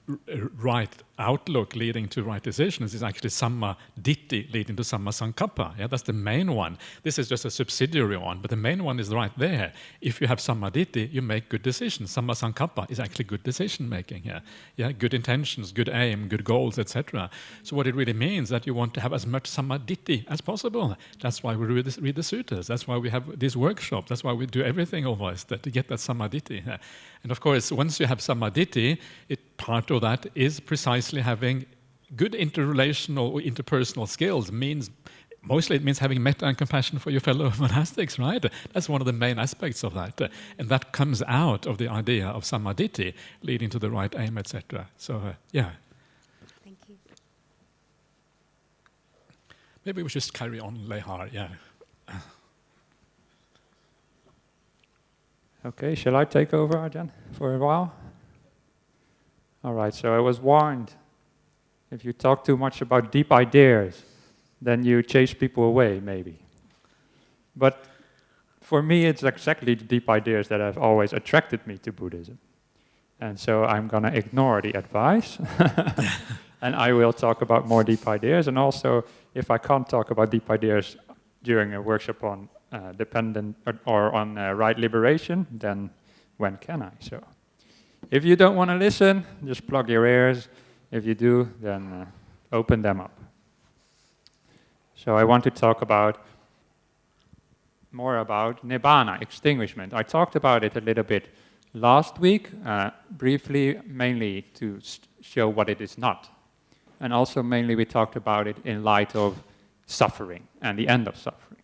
right outlook leading to right decisions is actually samma ditti leading to samma sankappa. Yeah, that's the main one. This is just a subsidiary one, but the main one is right there. If you have samma ditti, you make good decisions. Samma sankappa is actually good decision making here. Yeah, good intentions, good aim, good goals, etc. So what it really means that you want to have as much samma ditti as possible. That's why we read the suttas. That's why we have these workshops. That's why we do everything always to get that samadhi. And of course, once you have samadhi, part of that is precisely having good interrelational or interpersonal skills. Mostly it means having metta and compassion for your fellow monastics, right? That's one of the main aspects of that. And that comes out of the idea of samadhi, leading to the right aim, etc. So, yeah. Thank you. Maybe we just carry on, Lehar, yeah. Okay, shall I take over, Ajahn, for a while? All right, so I was warned, if you talk too much about deep ideas, then you chase people away, maybe. But for me, it's exactly the deep ideas that have always attracted me to Buddhism. And so I'm going to ignore the advice, and I will talk about more deep ideas. And also, if I can't talk about deep ideas during a workshop on dependent or on right liberation, then when can I? So, if you don't want to listen, just plug your ears. If you do, then open them up. So I want to talk more about nibbana, extinguishment. I talked about it a little bit last week, briefly, mainly to show what it is not. And also mainly we talked about it in light of suffering and the end of suffering.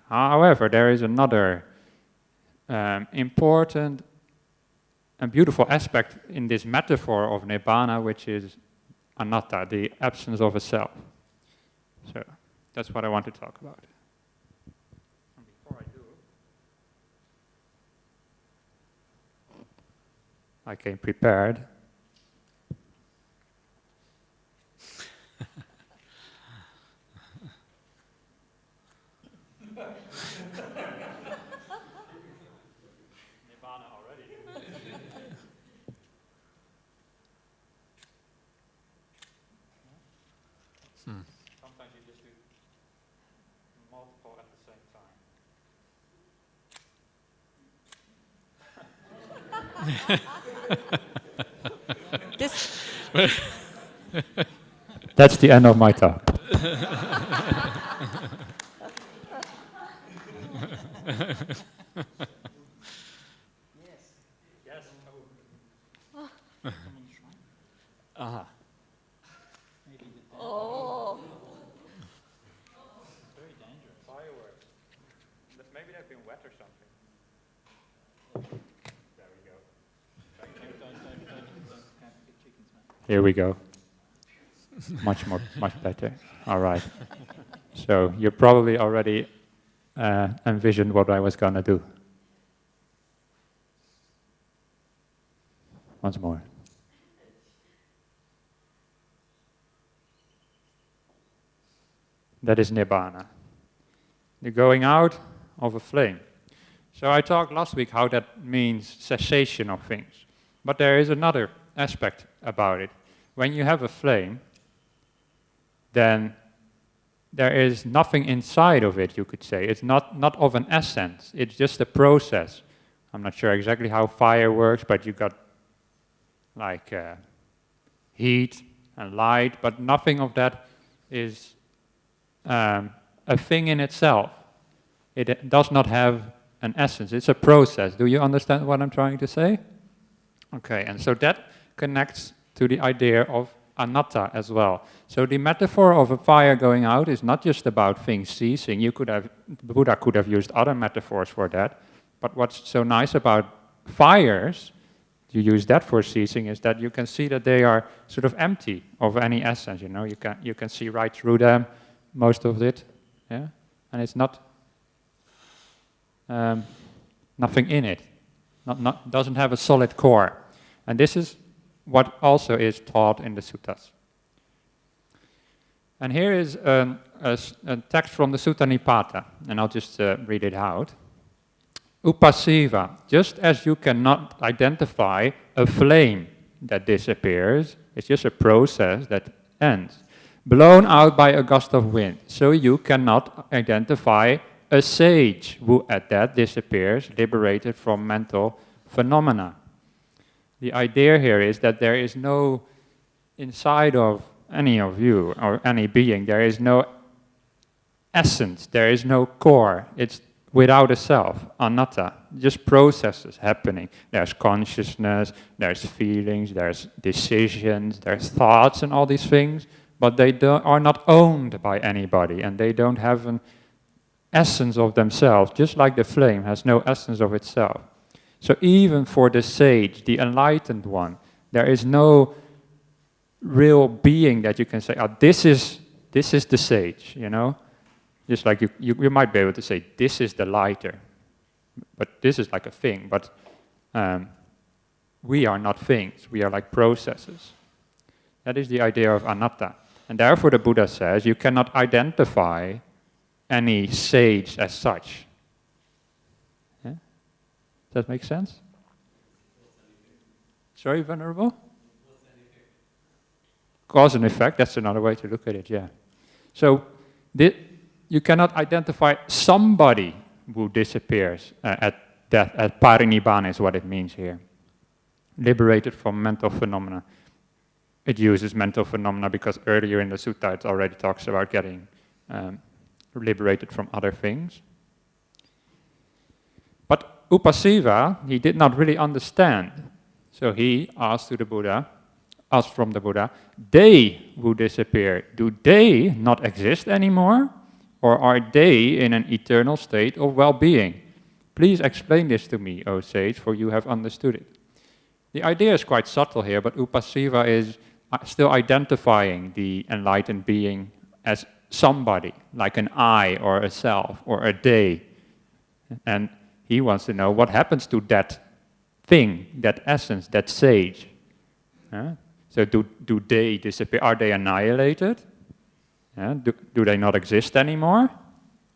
However, there is another important and beautiful aspect in this metaphor of nibbana, which is anatta, the absence of a self. So that's what I want to talk about. And before I do, I came prepared. Sometimes you just do multiple at the same time. That's the end of my talk. Yes. Aha. Oh. It's very dangerous. Fireworks. Maybe they've been wet or something. There we go. Here we go. Much better. All right. So you probably already envisioned what I was going to do. Once more. That is nibbana, the going out of a flame. So I talked last week how that means cessation of things. But there is another aspect about it. When you have a flame, then there is nothing inside of it, you could say. It's not of an essence, it's just a process. I'm not sure exactly how fire works, but you got like heat and light, but nothing of that is a thing in itself. It does not have an essence, it's a process. Do you understand what I'm trying to say? Okay, and so that connects to the idea of anatta as well. So the metaphor of a fire going out is not just about things ceasing. Buddha could have used other metaphors for that, but what's so nice about fires, you use that for ceasing, is that you can see that they are sort of empty of any essence, you know, you can see right through them, most of it, yeah, and it's not nothing in it, doesn't have a solid core, and this is what also is taught in the suttas. And here is a text from the Sutta Nipata, and I'll just read it out. Upasiva, just as you cannot identify a flame that disappears, it's just a process that ends, blown out by a gust of wind, so you cannot identify a sage who at that disappears, liberated from mental phenomena. The idea here is that there is no, inside of any of you or any being, there is no essence, there is no core, it's without a self, anatta, just processes happening. There's consciousness, there's feelings, there's decisions, there's thoughts and all these things, but they are not owned by anybody and they don't have an essence of themselves, just like the flame has no essence of itself. So even for the sage, the enlightened one, there is no real being that you can say, oh, this is the sage, you know? Just like you might be able to say, this is the lighter, but this is like a thing, but we are not things, we are like processes. That is the idea of anatta. And therefore the Buddha says, you cannot identify any sage as such. Yeah? Does that make sense? Sorry, Venerable? Cause and effect, that's another way to look at it, yeah. So, you cannot identify somebody who disappears at death, at parinibbana is what it means here. Liberated from mental phenomena. It uses mental phenomena because earlier in the sutta it already talks about getting liberated from other things. But Upasiva, he did not really understand. So he asked from the Buddha, they who disappear, do they not exist anymore? Or are they in an eternal state of well-being? Please explain this to me, O sage, for you have understood it. The idea is quite subtle here, but Upasiva is still identifying the enlightened being as somebody, like an I or a self or a they. And he wants to know what happens to that thing, that essence, that sage. So do they disappear? Are they annihilated? Do they not exist anymore?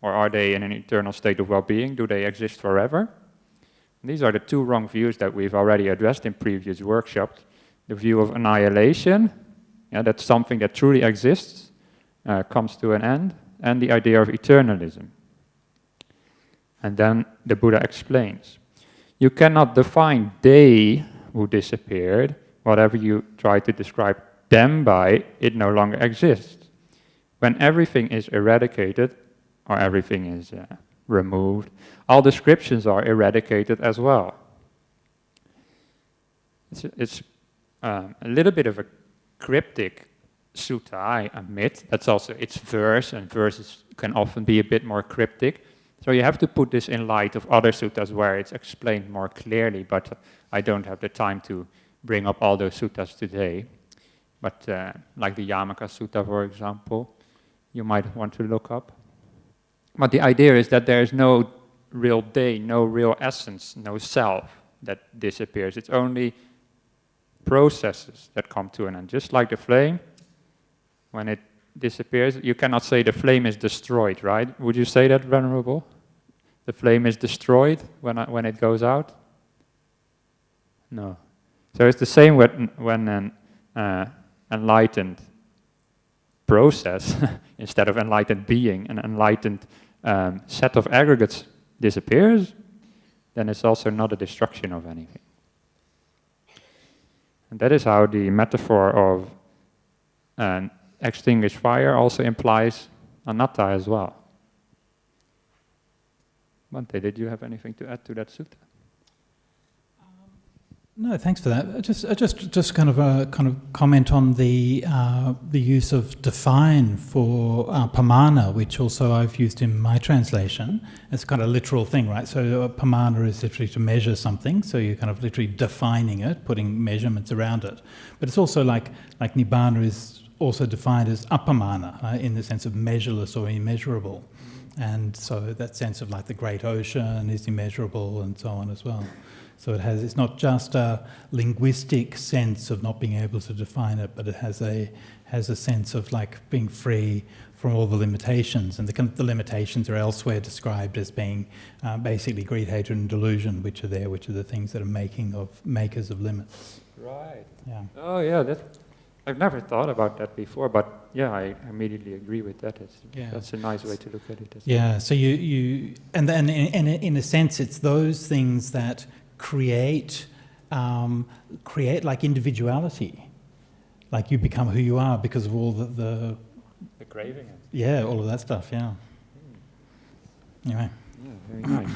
Or are they in an eternal state of well-being? Do they exist forever? And these are the two wrong views that we've already addressed in previous workshops. The view of annihilation, that something that truly exists comes to an end, and the idea of eternalism. And then the Buddha explains, you cannot define they who disappeared. Whatever you try to describe them by, it no longer exists. When everything is eradicated, or everything is removed, all descriptions are eradicated as well. It's a little bit of a cryptic sutta, I admit. That's also its verse, and verses can often be a bit more cryptic. So you have to put this in light of other suttas where it's explained more clearly, but I don't have the time to bring up all those suttas today. But like the Yamaka Sutta, for example, you might want to look up. But the idea is that there is no real they, no real essence, no self that disappears. It's only processes that come to an end. Just like the flame, when it disappears, you cannot say the flame is destroyed, right? Would you say that, Venerable? The flame is destroyed when it goes out? No. So it's the same when an enlightened process instead of enlightened being, an enlightened set of aggregates disappears, then it's also not a destruction of anything. And that is how the metaphor of an extinguished fire also implies anatta as well. Bhante, did you have anything to add to that sutta? No, thanks for that. Just kind of comment on the use of define for pamana, which also I've used in my translation. It's kind of a literal thing, right? So pamana is literally to measure something, so you're kind of literally defining it, putting measurements around it. But it's also like nibbana is also defined as apamana, in the sense of measureless or immeasurable. And so that sense of like the great ocean is immeasurable and so on as well. So it's not just a linguistic sense of not being able to define it, but it has a sense of like being free from all the limitations. And the limitations are elsewhere described as being basically greed, hatred, and delusion, which are the things that are makers of limits. Right. Yeah. Oh yeah, I've never thought about that before, but yeah, I immediately agree with that. That's a nice way to look at it. Yeah. So and then in a sense, it's those things that create like individuality, like you become who you are because of all the craving. Yeah, all of that stuff. Yeah. Anyway. Yeah, very nice.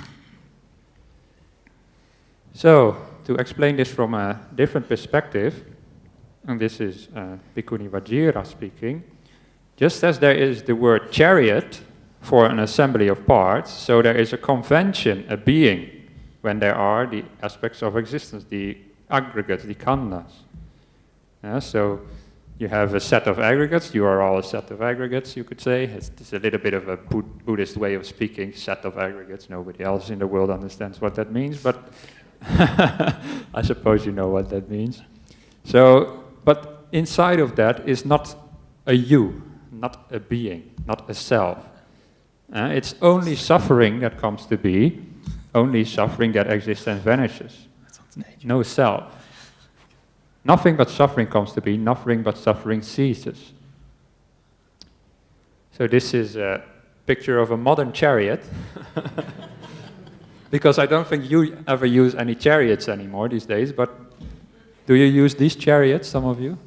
So to explain this from a different perspective, and this is Bhikkhuni Vajira speaking, just as there is the word chariot for an assembly of parts, so there is a convention, a being, when there are the aspects of existence, the aggregates, the khandhas. So you have a set of aggregates, you are all a set of aggregates, you could say. It's a little bit of a Buddhist way of speaking, set of aggregates. Nobody else in the world understands what that means, but I suppose you know what that means. So, but inside of that is not a you, not a being, not a self. It's only suffering that comes to be, only suffering that exists and vanishes. No self. Nothing but suffering comes to be, nothing but suffering ceases. So this is a picture of a modern chariot. Because I don't think you ever use any chariots anymore these days, but do you use these chariots, some of you?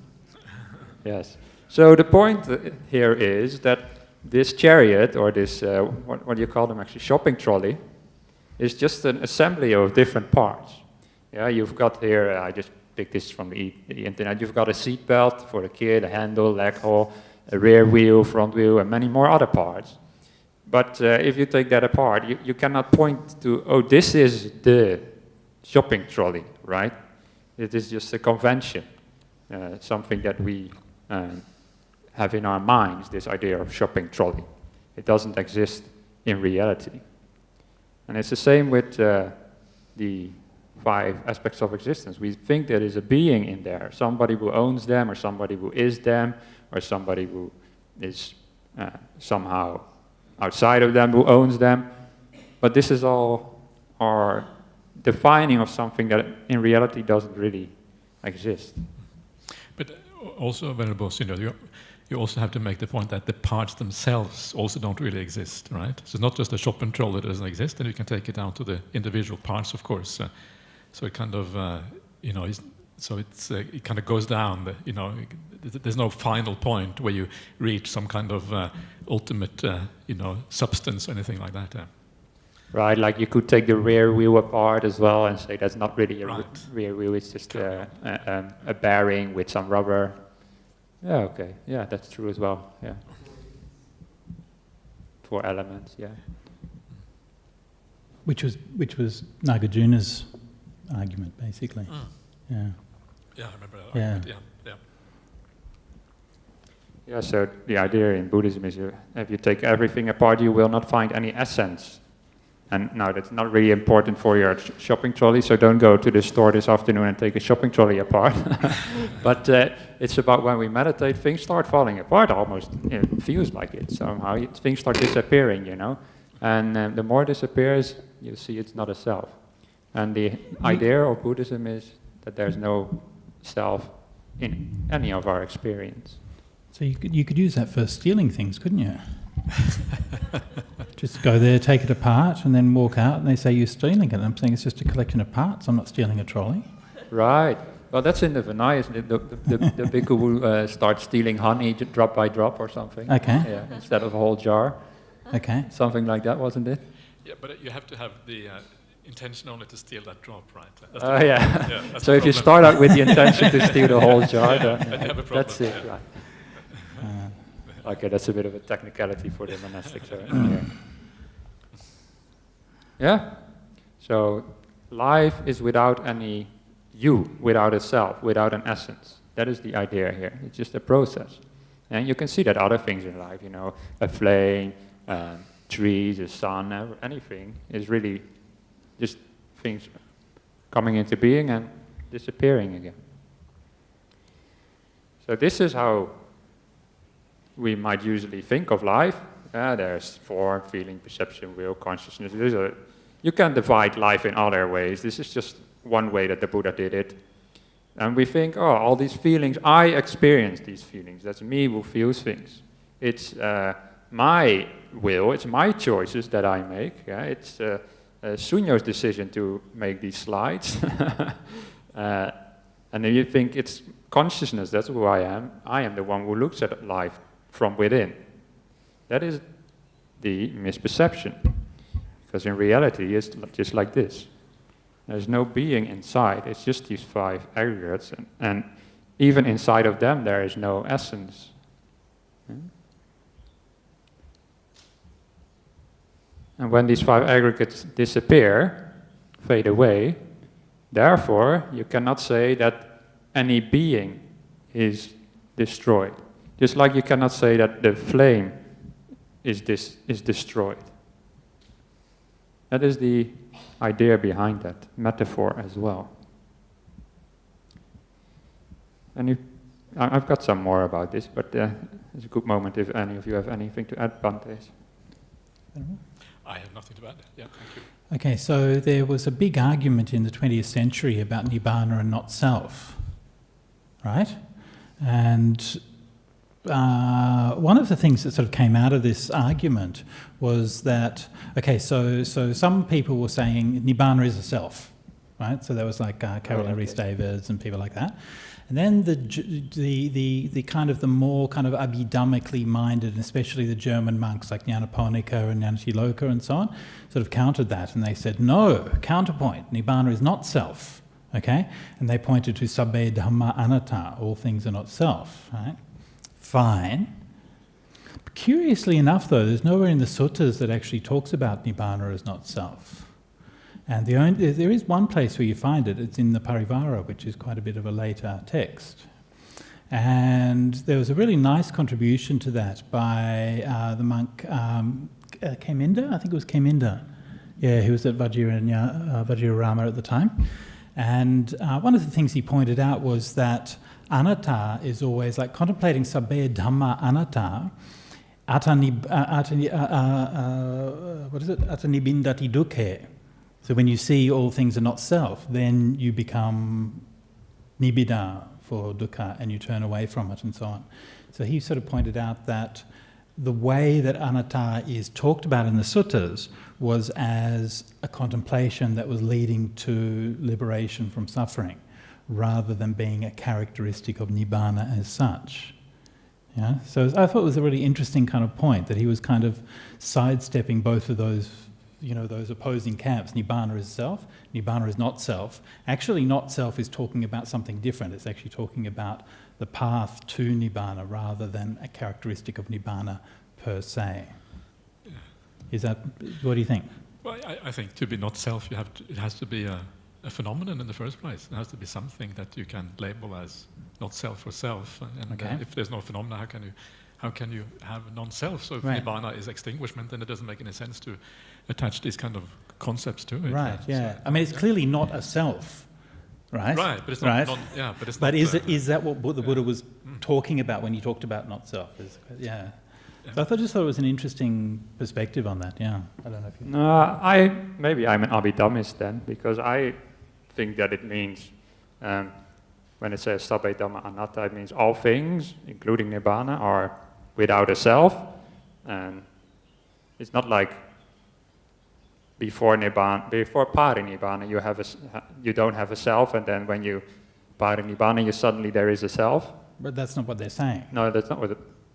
Yes. So the point here is that this chariot, or this, what do you call them actually, shopping trolley, is just an assembly of different parts. Yeah, you've got here, I just picked this from the internet, you've got a seat belt for the kid, a handle, leg hole, a rear wheel, front wheel, and many more other parts. But if you take that apart, you cannot point to, oh, this is the shopping trolley, right? It is just a convention, something that we have in our minds, this idea of shopping trolley. It doesn't exist in reality. And it's the same with the 5 aspects of existence. We think there is a being in there, somebody who owns them, or somebody who is them, or somebody who is somehow outside of them, who owns them. But this is all our defining of something that in reality doesn't really exist. But also, Venerable Sunyo, you also have to make the point that the parts themselves also don't really exist, right? So it's not just a shopping trolley that doesn't exist, and you can take it down to the individual parts, of course. So it kind of, it kind of goes down. There's no final point where you reach some kind of ultimate, substance or anything like that. Right, like you could take the rear wheel apart as well and say that's not really a rear wheel, it's just a bearing with some rubber. Yeah, okay, yeah, that's true as well, yeah. 4 elements, yeah. Which was Nagarjuna's argument, basically. Yeah. Yeah, I remember that argument, yeah. Yeah, so the idea in Buddhism is if you take everything apart, you will not find any essence. And now that's not really important for your shopping trolley, so don't go to the store this afternoon and take a shopping trolley apart. But it's about when we meditate, things start falling apart almost. It feels like it somehow. Things start disappearing, And the more it disappears, you see it's not a self. And the idea of Buddhism is that there's no self in any of our experience. So you could use that for stealing things, couldn't you? Just go there, take it apart, and then walk out, and they say you're stealing it. And I'm saying it's just a collection of parts. I'm not stealing a trolley. Right. Well, that's in the Vinaya, isn't it? The bhikkhu who starts stealing honey drop by drop or something. Okay. Yeah, instead of a whole jar. Okay. Something like that, wasn't it? Yeah, but you have to have the intention only to steal that drop, right? Oh, yeah. Yeah, so if you start out with the intention to steal the whole jar, then you have a problem, that's it, yeah. right. Okay, that's a bit of a technicality for the monastics. Yeah. Yeah? So life is without any you, without a self, without an essence. That is the idea here. It's just a process. And you can see that other things in life, a flame, trees, a sun, anything is really just things coming into being and disappearing again. So this is how we might usually think of life. There's form, feeling, perception, will, consciousness. You can divide life in other ways. This is just one way that the Buddha did it. And we think, all these feelings, I experience these feelings. That's me who feels things. It's my will, it's my choices that I make. It's Sunyo's decision to make these slides. And then you think it's consciousness, that's who I am. I am the one who looks at life from within. That is the misperception. Because in reality, it's just like this. There's no being inside, it's just these 5 aggregates. And even inside of them, there is no essence. And when these 5 aggregates disappear, fade away, therefore, you cannot say that any being is destroyed. Just like you cannot say that the flame is destroyed. That is the idea behind that metaphor as well. And I've got some more about this, but it's a good moment if any of you have anything to add, Bhante. I have nothing to add. Yeah, thank you. Okay, so there was a big argument in the 20th century about Nibbana and not self, right? And one of the things that sort of came out of this argument was that, okay, so some people were saying Nibbana is a self, right? So there was like Carolyn Reese Davids and people like that. And then the kind of the more kind of abhidhamically minded, and especially the German monks like Nyanaponika and Nyanatiloka and so on, sort of countered that, and they said, no, counterpoint, Nibbana is not self, okay? And they pointed to sabbe dhamma anatta, all things are not self, right? Fine. But curiously enough, though, there's nowhere in the suttas that actually talks about Nibbana as not self. And there is one place where you find it. It's in the Parivara, which is quite a bit of a later text. And there was a really nice contribution to that by the monk Keminda. I think it was Keminda. Yeah, he was at Vajirarama at the time. And one of the things he pointed out was that anatta is always like contemplating sabbe dhamma anatta. Atanibindati dukkhe. So when you see all things are not self, then you become nibbida for dukkha and you turn away from it and so on. So he sort of pointed out that the way that anatta is talked about in the suttas was as a contemplation that was leading to liberation from suffering, rather than being a characteristic of nibbana as such. Yeah? So I thought it was a really interesting kind of point, that he was kind of sidestepping both of those, those opposing camps. Nibbana is self, Nibbana is not self. Actually, not self is talking about something different. It's actually talking about the path to Nibbana rather than a characteristic of Nibbana per se. What do you think? Well, I think to be not self, it has to be a phenomenon in the first place. It has to be something that you can label as not self or self. And if there's no phenomena, how can you have non-self? So if Nibbana is extinguishment, then it doesn't make any sense to attach these kind of concepts to it. Right, yeah. So, I mean, it's clearly not a self, right? Right, but it's not, but is that what the Buddha was talking about when he talked about not self? So I just thought it was an interesting perspective on that, yeah. I don't know if you... No, maybe I'm an Abhidhammist then, because I think that it means when when it says sabbe dhamma anatta, it means all things, including nibbana, are without a self. And it's not like before nibbana, before parinibbana, you don't have a self, and then when you parinibbana, suddenly there is a self. But that's not what they're saying. No, that's not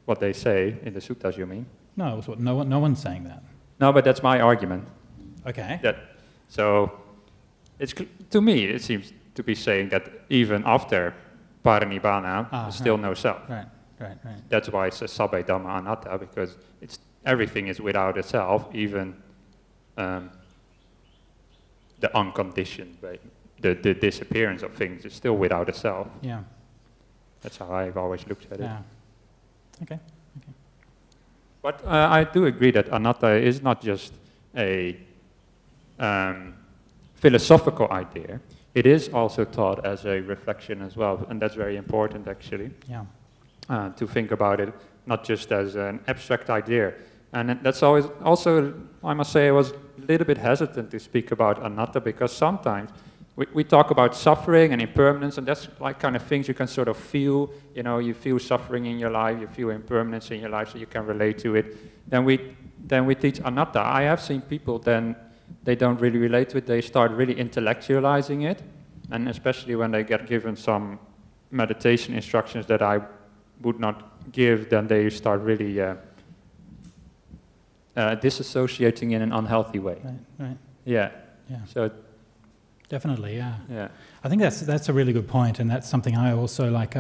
what they say in the suttas, you mean? No, it's what, no one's saying that. No, but that's my argument. Okay. So, to me, it seems to be saying that even after parinibbana, there's still no self. Right. That's why it says sabbe dhamma anatta, because everything is without a self, even the unconditioned, the disappearance of things is still without a self. Yeah. That's how I've always looked at it. Yeah. Okay. But I do agree that anatta is not just a philosophical idea. It is also taught as a reflection as well, and that's very important actually. Yeah. To think about it not just as an abstract idea. And that's always, also, I must say, I was a little bit hesitant to speak about anatta, because sometimes we talk about suffering and impermanence, and that's like kind of things you can sort of feel. You know, you feel suffering in your life, you feel impermanence in your life, so you can relate to it. Then we teach anatta. I have seen people then they don't really relate to it. They start really intellectualizing it, and especially when they get given some meditation instructions that I would not give, then they start really disassociating in an unhealthy way. Right. Yeah. So Definitely, yeah. Yeah. I think that's a really good point, and that's something I also like.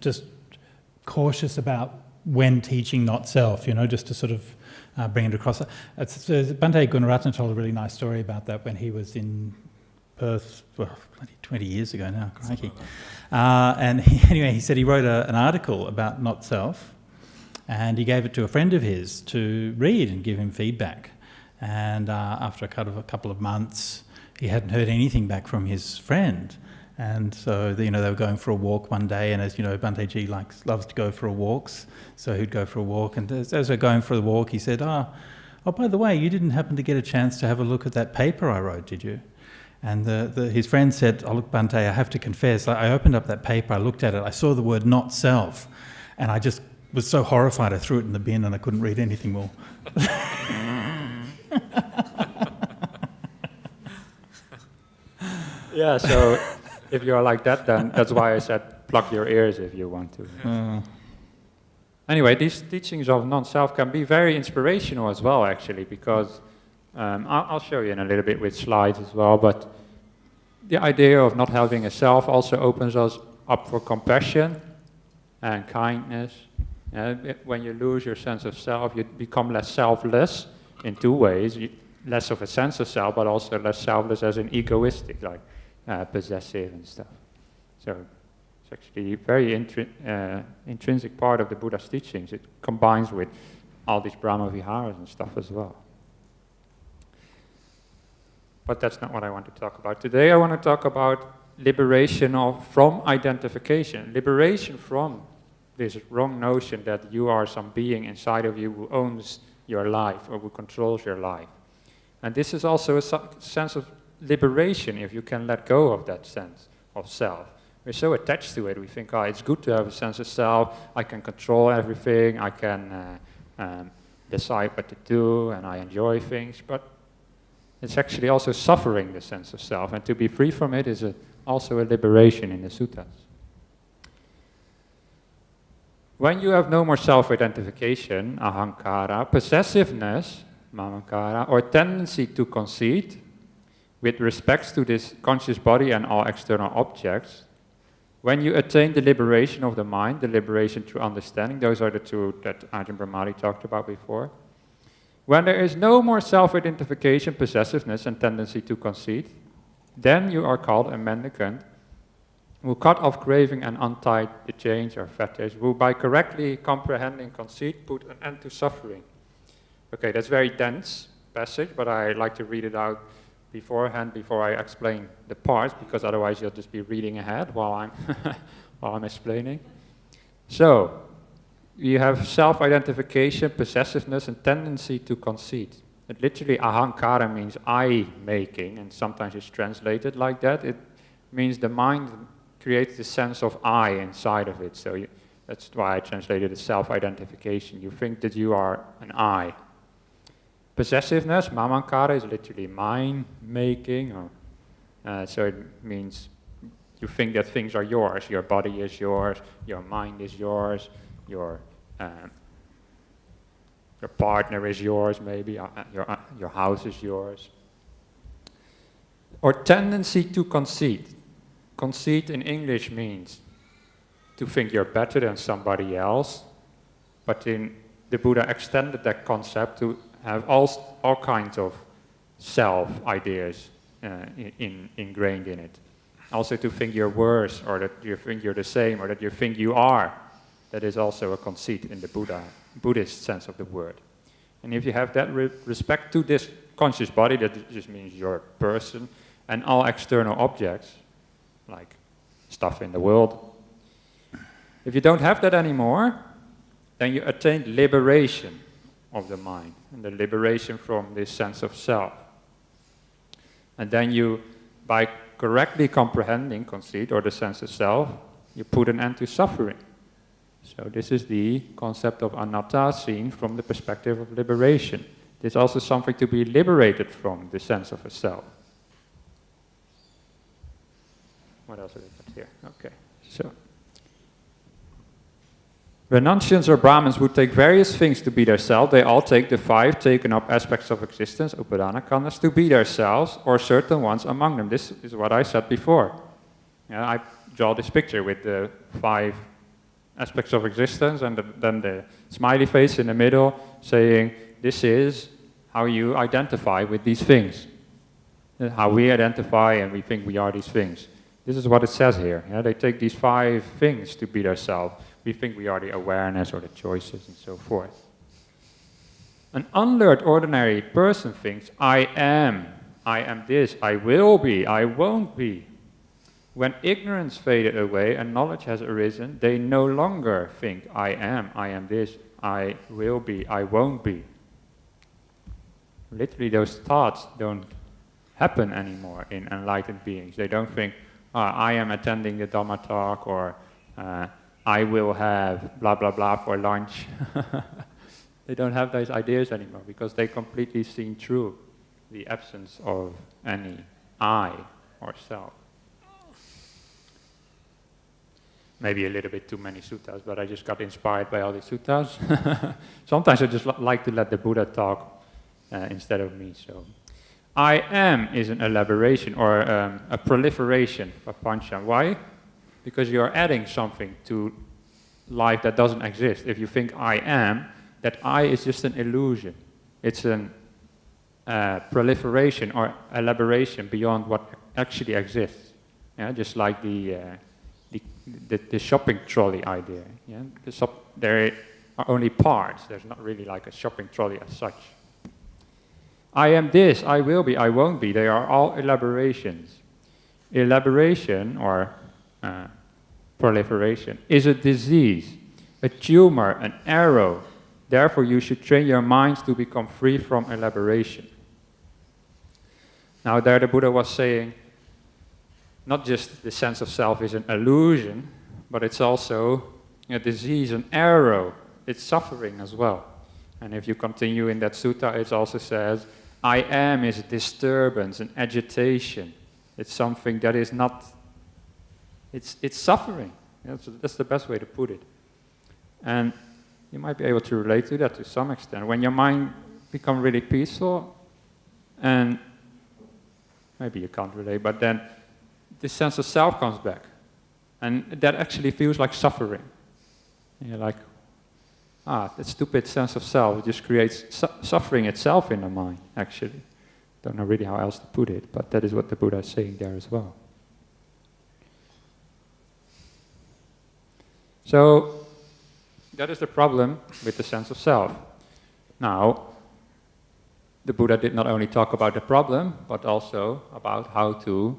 Just cautious about when teaching not self. Just to sort of bring it across. Bhante Gunaratana told a really nice story about that when he was in Perth, well, 20 years ago now, crikey. And he said he wrote an article about not self, and he gave it to a friend of his to read and give him feedback. And after a couple of months, he hadn't heard anything back from his friend. And so, they were going for a walk one day, and as you know, Bhanteji loves to go for walks, so he'd go for a walk. And as they're going for the walk, he said, oh, by the way, you didn't happen to get a chance to have a look at that paper I wrote, did you? And his friend said, oh, look, Bhante, I have to confess, I opened up that paper, I looked at it, I saw the word not self, and I just was so horrified I threw it in the bin and I couldn't read anything more. Yeah, so if you're like that, then that's why I said plug your ears if you want to. Anyway, these teachings of non-self can be very inspirational as well, actually, because I'll show you in a little bit with slides as well, but the idea of not having a self also opens us up for compassion and kindness. When you lose your sense of self, you become less selfless in two ways. Less of a sense of self, but also less selfless as in egoistic, like possessive and stuff. So it's actually a very intrinsic part of the Buddha's teachings. It combines with all these Brahma Viharas and stuff as well. But that's not what I want to talk about. Today I want to talk about liberation from identification, liberation from this wrong notion that you are some being inside of you who owns your life or who controls your life. And this is also a sense of liberation if you can let go of that sense of self. We're so attached to it, we think, it's good to have a sense of self, I can control everything, I can decide what to do, and I enjoy things, but it's actually also suffering, the sense of self, and to be free from it is also a liberation in the suttas. When you have no more self-identification, ahankara, possessiveness, mamankara, or tendency to conceit, with respect to this conscious body and all external objects, when you attain the liberation of the mind, the liberation through understanding, those are the two that Ajahn Brahmali talked about before. When there is no more self-identification, possessiveness, and tendency to conceit, then you are called a mendicant, who cut off craving and untied the chains or fetters, who by correctly comprehending conceit put an end to suffering. Okay, that's very dense passage, but I like to read it out beforehand before I explain the parts, because otherwise you'll just be reading ahead while I'm explaining. So, you have self-identification, possessiveness, and tendency to conceit. It literally, ahankara means I-making, and sometimes it's translated like that. It means the mind creates this sense of I inside of it. So that's why I translated it as self-identification. You think that you are an I. Possessiveness, mamankara, is literally mine-making. So it means you think that things are yours. Your body is yours, your mind is yours, your partner is yours, maybe, your house is yours. Or tendency to conceit. Conceit in English means to think you're better than somebody else, but the Buddha extended that concept to have all kinds of self-ideas ingrained in it. Also to think you're worse, or that you think you're the same, or that you think you are. That is also a conceit in the Buddhist sense of the word. And if you have that respect to this conscious body, that just means you're a person, and all external objects, like stuff in the world. If you don't have that anymore, then you attain liberation of the mind, and the liberation from this sense of self. And then you, by correctly comprehending conceit or the sense of self, you put an end to suffering. So this is the concept of anatta seen from the perspective of liberation. There's also something to be liberated from, the sense of a self. What else have we got here? Okay, so. Renunciants or Brahmins would take various things to be their self. They all take the 5 taken up aspects of existence, upadana-khandhas, to be their selves, or certain ones among them. This is what I said before. Yeah, I draw this picture with the 5 aspects of existence, and then the smiley face in the middle saying, this is how you identify with these things. How we identify and we think we are these things. This is what it says here. Yeah, they take these 5 things to be their self. We think we are the awareness or the choices and so forth. An unlearned ordinary person thinks, I am this, I will be, I won't be. When ignorance faded away and knowledge has arisen, they no longer think, I am this, I will be, I won't be. Literally those thoughts don't happen anymore in enlightened beings. They don't think, I am attending the Dhamma talk, or I will have blah blah blah for lunch. They don't have those ideas anymore because they completely seen through the absence of any I or self. Maybe a little bit too many suttas, but I just got inspired by all these suttas. Sometimes I just like to let the Buddha talk instead of me. So, I am is an elaboration or a proliferation of papancha. Why? Because you're adding something to life that doesn't exist. If you think I am, that I is just an illusion. It's a proliferation or elaboration beyond what actually exists. Yeah, just like the shopping trolley idea. Yeah? There are only parts. There's not really like a shopping trolley as such. I am this, I will be, I won't be. They are all elaborations. Elaboration or proliferation is a disease, a tumor, an arrow. Therefore, you should train your minds to become free from elaboration. Now, there the Buddha was saying, not just the sense of self is an illusion, but it's also a disease, an arrow. It's suffering as well. And if you continue in that sutta, it also says, I am is a disturbance, an agitation. It's something that is not, it's suffering. That's the best way to put it. And you might be able to relate to that to some extent. When your mind becomes really peaceful, and maybe you can't relate, but then this sense of self comes back. And that actually feels like suffering. And you're like, that stupid sense of self just creates suffering itself in the mind, actually. Don't know really how else to put it, but that is what the Buddha is saying there as well. So, that is the problem with the sense of self. Now, the Buddha did not only talk about the problem, but also about how to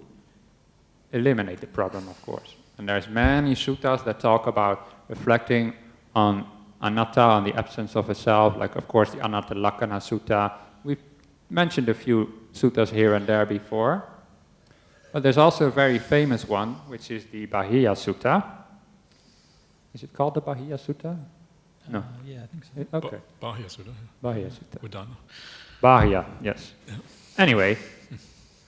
eliminate the problem, of course. And there's many suttas that talk about reflecting on anatta, on the absence of a self, like of course the Anatta Lakkhana Sutta. We've mentioned a few suttas here and there before. But there's also a very famous one, which is the Bahia Sutta. Is it called the Bahia Sutta? No. Yeah, I think so. Okay. Bahia Sutta. Bahia Sutta. We're done. Bahia, yes. Yeah. Anyway,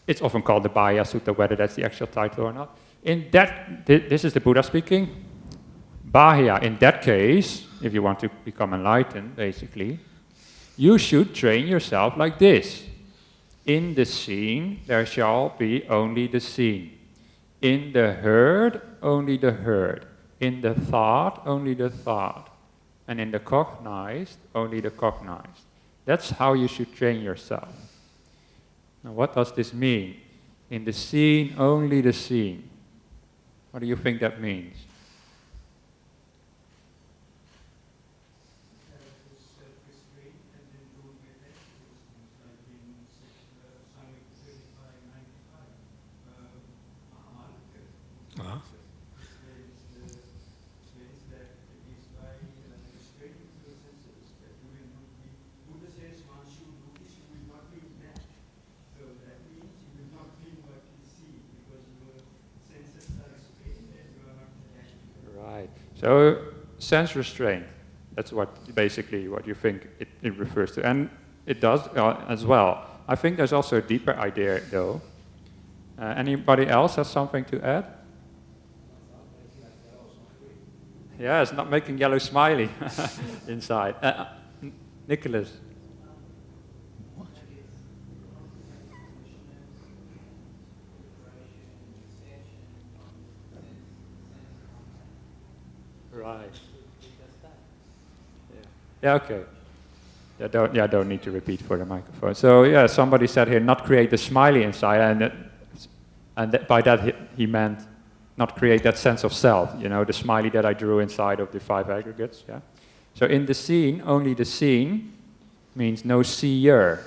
it's often called the Bahia Sutta, whether that's the actual title or not. In that, this is the Buddha speaking. Bahia, in that case, if you want to become enlightened, basically, you should train yourself like this. In the seen, there shall be only the seen. In the heard, only the heard. In the thought, only the thought. And in the cognized, only the cognized. That's how you should train yourself. Now, what does this mean? In the seen, only the seen. What do you think that means? Uh-huh. Right. So, sense restraint. That's basically what you think it refers to. And it does as well. I think there's also a deeper idea, though. Anybody else has something to add? Yeah, it's not making yellow smiley inside. Nicholas. What? Right. Yeah, okay. Don't need to repeat for the microphone. So yeah, somebody said here, not create the smiley inside, and by that he meant not create that sense of self, you know, the smiley that I drew inside of the 5 aggregates, yeah. So in the seen, only the seen means no seer.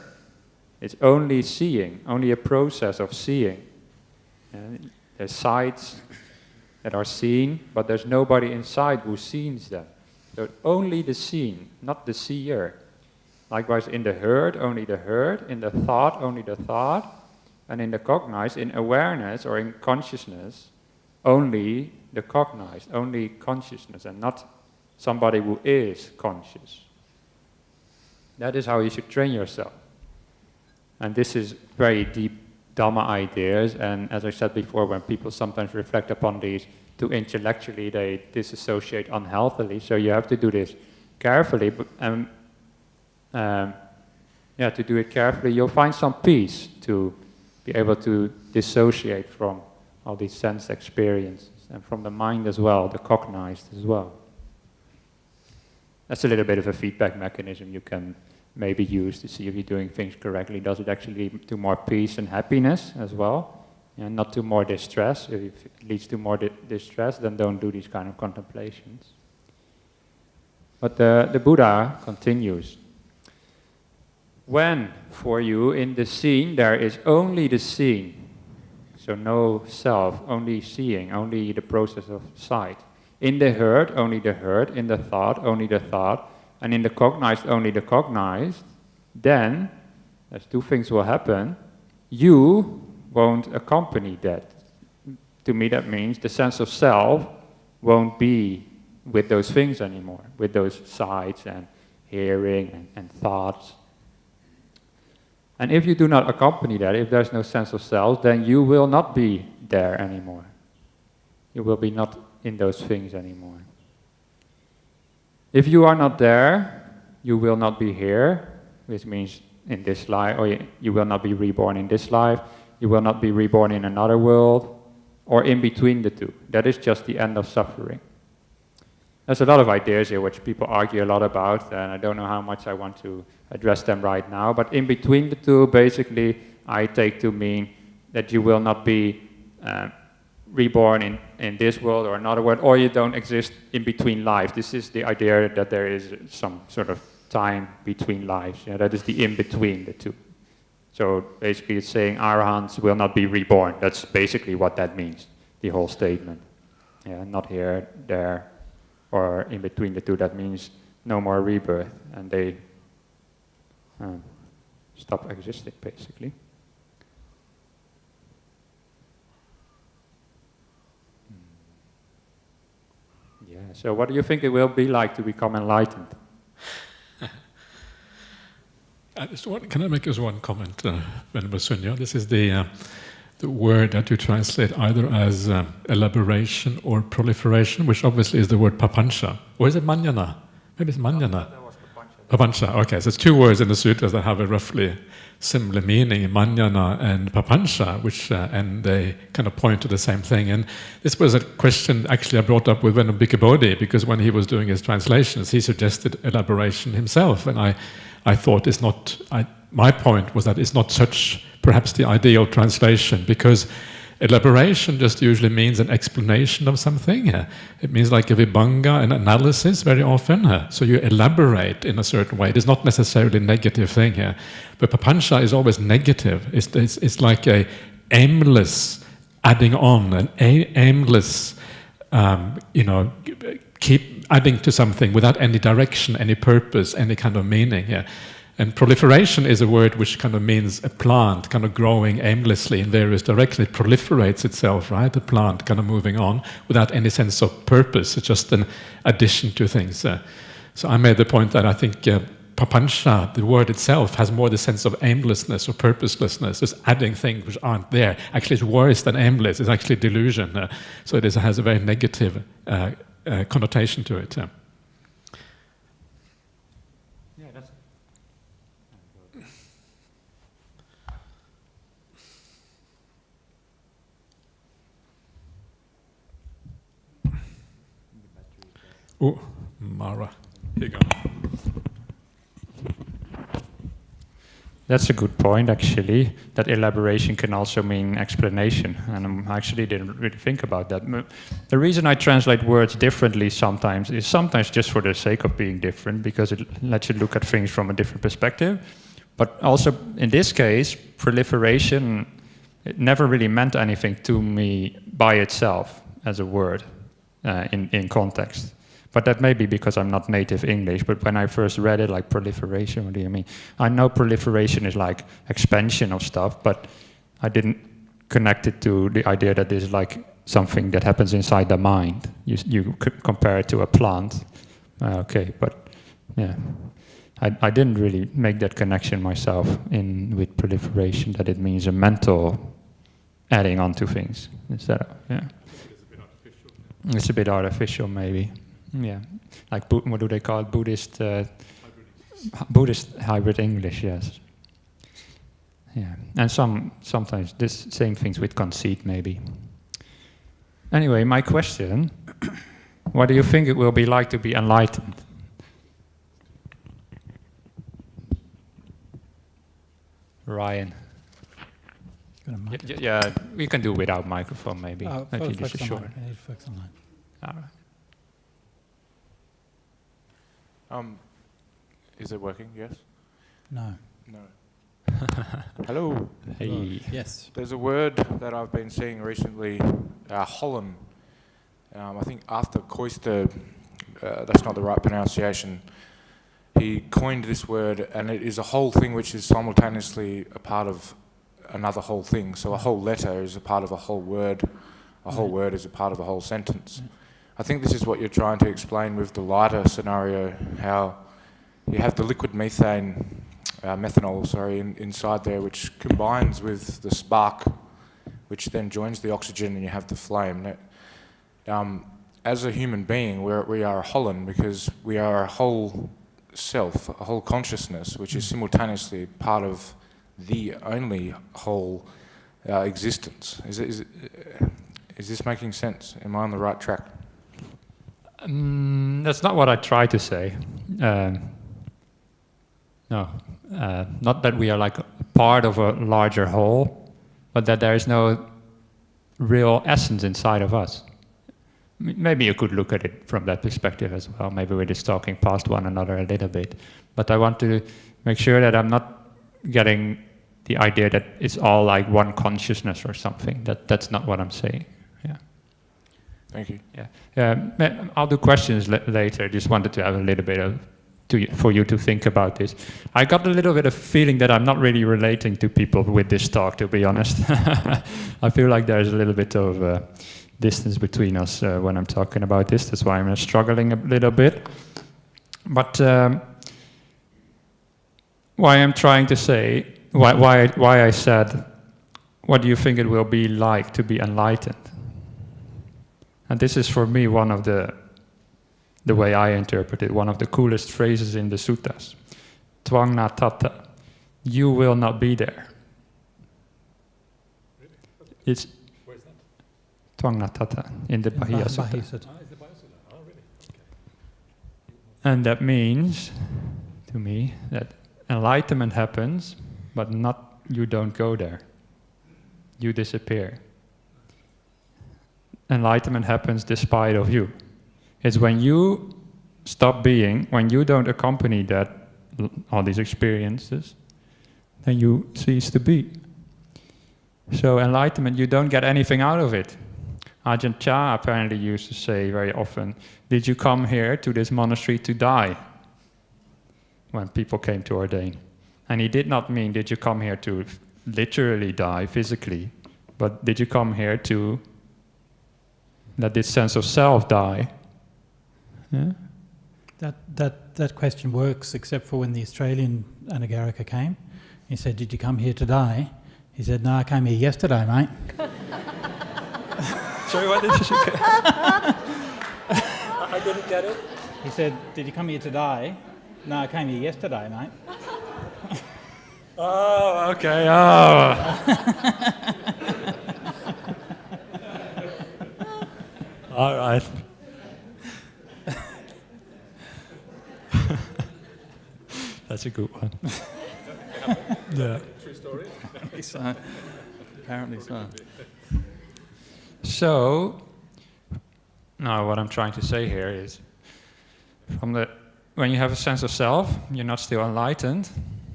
It's only seeing, only a process of seeing. And there's sights that are seen, but there's nobody inside who sees them. So only the seen, not the seer. Likewise, in the heard, only the heard. In the thought, only the thought. And in the cognized, in awareness or in consciousness, only the cognized, only consciousness, and not somebody who is conscious. That is how you should train yourself. And this is very deep Dhamma ideas, and as I said before, when people sometimes reflect upon these too intellectually, they disassociate unhealthily, so you have to do this carefully, to do it carefully, you'll find some peace to be able to dissociate from all these sense experiences, and from the mind as well, the cognized as well. That's a little bit of a feedback mechanism you can maybe use to see if you're doing things correctly. Does it actually lead to more peace and happiness as well? And not to more distress. If it leads to more distress, then don't do these kind of contemplations. But the Buddha continues. When, for you, in the seen, there is only the seen, so no self, only seeing, only the process of sight. In the heard, only the heard. In the thought, only the thought. And in the cognized, only the cognized. Then, there's two things will happen. You won't accompany that. To me, that means the sense of self won't be with those things anymore, with those sights and hearing and thoughts. And if you do not accompany that, if there's no sense of self, then you will not be there anymore. You will be not in those things anymore. If you are not there, you will not be here, which means in this life, or you will not be reborn in this life, you will not be reborn in another world, or in between the two. That is just the end of suffering. There's a lot of ideas here which people argue a lot about, and I don't know how much I want to address them right now, but in between the two, basically, I take to mean that you will not be reborn in this world or another world, or you don't exist in between lives. This is the idea that there is some sort of time between lives. Yeah, that is the in-between the two. So basically it's saying Arahants will not be reborn. That's basically what that means, the whole statement. Yeah, not here, there, or in between the two. That means no more rebirth, and they stop existing, basically. So what do you think it will be like to become enlightened? Can I make just one comment, Venerable Sunyo? This is the word that you translate either as elaboration or proliferation, which obviously is the word papancha. Or is it manjana? Maybe it's manjana. That was Papancha, okay. So it's two words in the sutras that have a roughly similar meaning, manjana and papancha, which and they kind of point to the same thing. And this was a question actually I brought up with Venerable Bhikkhu Bodhi, because when he was doing his translations, he suggested elaboration himself, and I thought it's not. My point was that it's not such perhaps the ideal translation, because elaboration just usually means an explanation of something. It means like a vibhanga, an analysis very often. So you elaborate in a certain way. It is not necessarily a negative thing here. But papancha is always negative. It's like a aimless adding on, an aimless, keep adding to something without any direction, any purpose, any kind of meaning. And proliferation is a word which kind of means a plant kind of growing aimlessly in various directions. It proliferates itself, right? The plant kind of moving on without any sense of purpose. It's just an addition to things. So I made the point that I think papancha, the word itself, has more the sense of aimlessness or purposelessness, just adding things which aren't there. Actually, it's worse than aimless. It's actually delusion. So it has a very negative connotation to it. Oh, Mara, here you go. That's a good point, actually, that elaboration can also mean explanation, and I actually didn't really think about that. The reason I translate words differently sometimes is sometimes just for the sake of being different, because it lets you look at things from a different perspective. But also, in this case, proliferation, it never really meant anything to me by itself as a word in context. But that may be because I'm not native English, but when I first read it, like proliferation, what do you mean? I know proliferation is like expansion of stuff, but I didn't connect it to the idea that this is like something that happens inside the mind. You could compare it to a plant. Okay, but yeah. I didn't really make that connection myself with proliferation, that it means a mental adding on to things instead of, yeah. It's a bit artificial, maybe. Yeah, like what do they call it? Buddhist hybrid English, yes. Yeah, and sometimes this same things with conceit, maybe. Anyway, my question: what do you think it will be like to be enlightened? Ryan. Yeah, we can do without microphone, maybe. Maybe just a short. I need to focus on that. All right. Is it working? Yes? No. Hello. Hey. Yes. There's a word that I've been seeing recently, Holland. I think after Cloister, that's not the right pronunciation, he coined this word, and it is a whole thing which is simultaneously a part of another whole thing. So a whole letter is a part of a whole word. A whole word is a part of a whole sentence. I think this is what you're trying to explain with the lighter scenario, how you have the liquid methane, methanol, inside there, which combines with the spark, which then joins the oxygen, and you have the flame. As a human being, we are a Holland, because we are a whole self, a whole consciousness, which is simultaneously part of the only whole existence. Is this making sense? Am I on the right track? That's not what I try to say. No, not that we are like a part of a larger whole, but that there is no real essence inside of us. Maybe you could look at it from that perspective as well. Maybe we're just talking past one another a little bit. But I want to make sure that I'm not getting the idea that it's all like one consciousness or something. That's not what I'm saying. Yeah. Thank you. Yeah. I'll do questions later. Just wanted to have a little bit for you to think about this. I got a little bit of feeling that I'm not really relating to people with this talk, to be honest. I feel like there's a little bit of distance between us when I'm talking about this. That's why I'm struggling a little bit. But why I'm trying to say, why I said, what do you think it will be like to be enlightened? And this is for me one of the way I interpret it, one of the coolest phrases in the suttas. Tvang na tata. You will not be there. It's Where's that? Tvang na tata in the Bahia Sutta. Oh, really? Okay. And that means, to me, that enlightenment happens, but not you don't go there. You disappear. Enlightenment happens despite of you. It's when you stop being, when you don't accompany that, all these experiences, then you cease to be. So enlightenment, you don't get anything out of it. Ajahn Chah apparently used to say very often, did you come here to this monastery to die? When people came to ordain. And he did not mean, did you come here to literally die physically, but did you come here to let this sense of self die? Yeah? That question works, except for when the Australian Anagarika came. He said, "Did you come here to die?" He said, "No, I came here yesterday, mate." Sorry, what did you say? I didn't get it. He said, "Did you come here to die?" "No, I came here yesterday, mate." Oh, okay. Oh. All right. That's a good one. Yeah. True story? So, apparently so. So, now what I'm trying to say here is, when you have a sense of self, you're not still enlightened,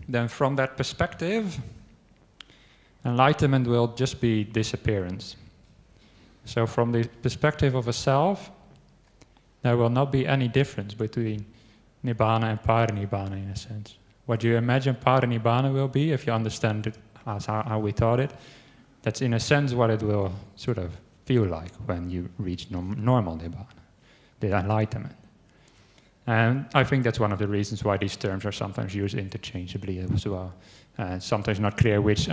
then from that perspective, enlightenment will just be disappearance. So from the perspective of a self, there will not be any difference between Nibbana and Parinibbana in a sense. What you imagine Parinibbana will be, if you understand it as how we taught it, that's in a sense what it will sort of feel like when you reach normal Nibbana, the enlightenment. And I think that's one of the reasons why these terms are sometimes used interchangeably as well. Sometimes not clear which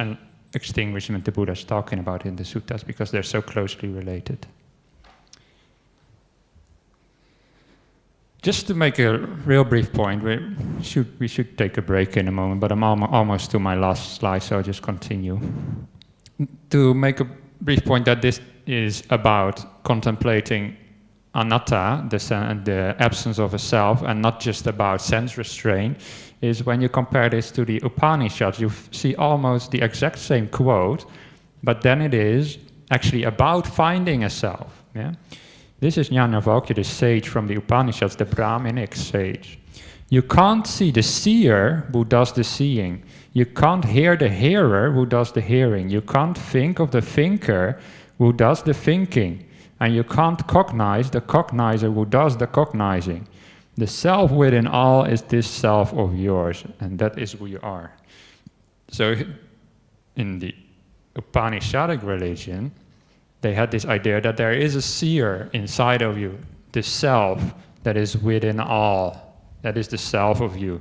extinguishment the Buddha is talking about in the suttas, because they're so closely related. Just to make a real brief point, we should take a break in a moment, but I'm almost to my last slide, so I'll just continue. To make a brief point that this is about contemplating anatta, the absence of a self, and not just about sense restraint, is when you compare this to the Upanishads, you see almost the exact same quote, but then it is actually about finding a self. Yeah? This is Jnanavalkya, the sage from the Upanishads, the Brahminic sage. You can't see the seer who does the seeing. You can't hear the hearer who does the hearing. You can't think of the thinker who does the thinking. And you can't cognize the cognizer who does the cognizing. The self within all is this self of yours, and that is who you are. So in the Upanishadic religion, they had this idea that there is a seer inside of you, the self that is within all, that is the self of you.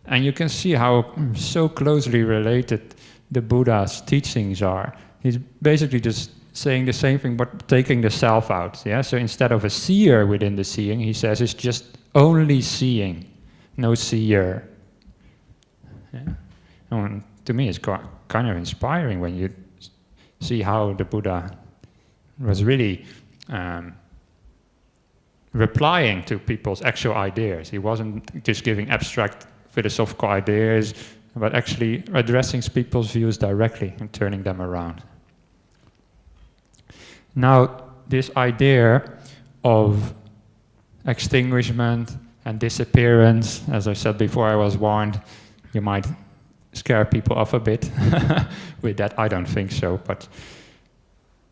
And you can see how so closely related the Buddha's teachings are. He's basically just saying the same thing, but taking the self out. Yeah? So instead of a seer within the seeing, he says it's just only seeing, no seer. Yeah? And to me, it's kind of inspiring when you see how the Buddha was really replying to people's actual ideas. He wasn't just giving abstract philosophical ideas, but actually addressing people's views directly and turning them around. Now, this idea of extinguishment and disappearance, as I said before, I was warned, you might scare people off a bit with that. I don't think so, but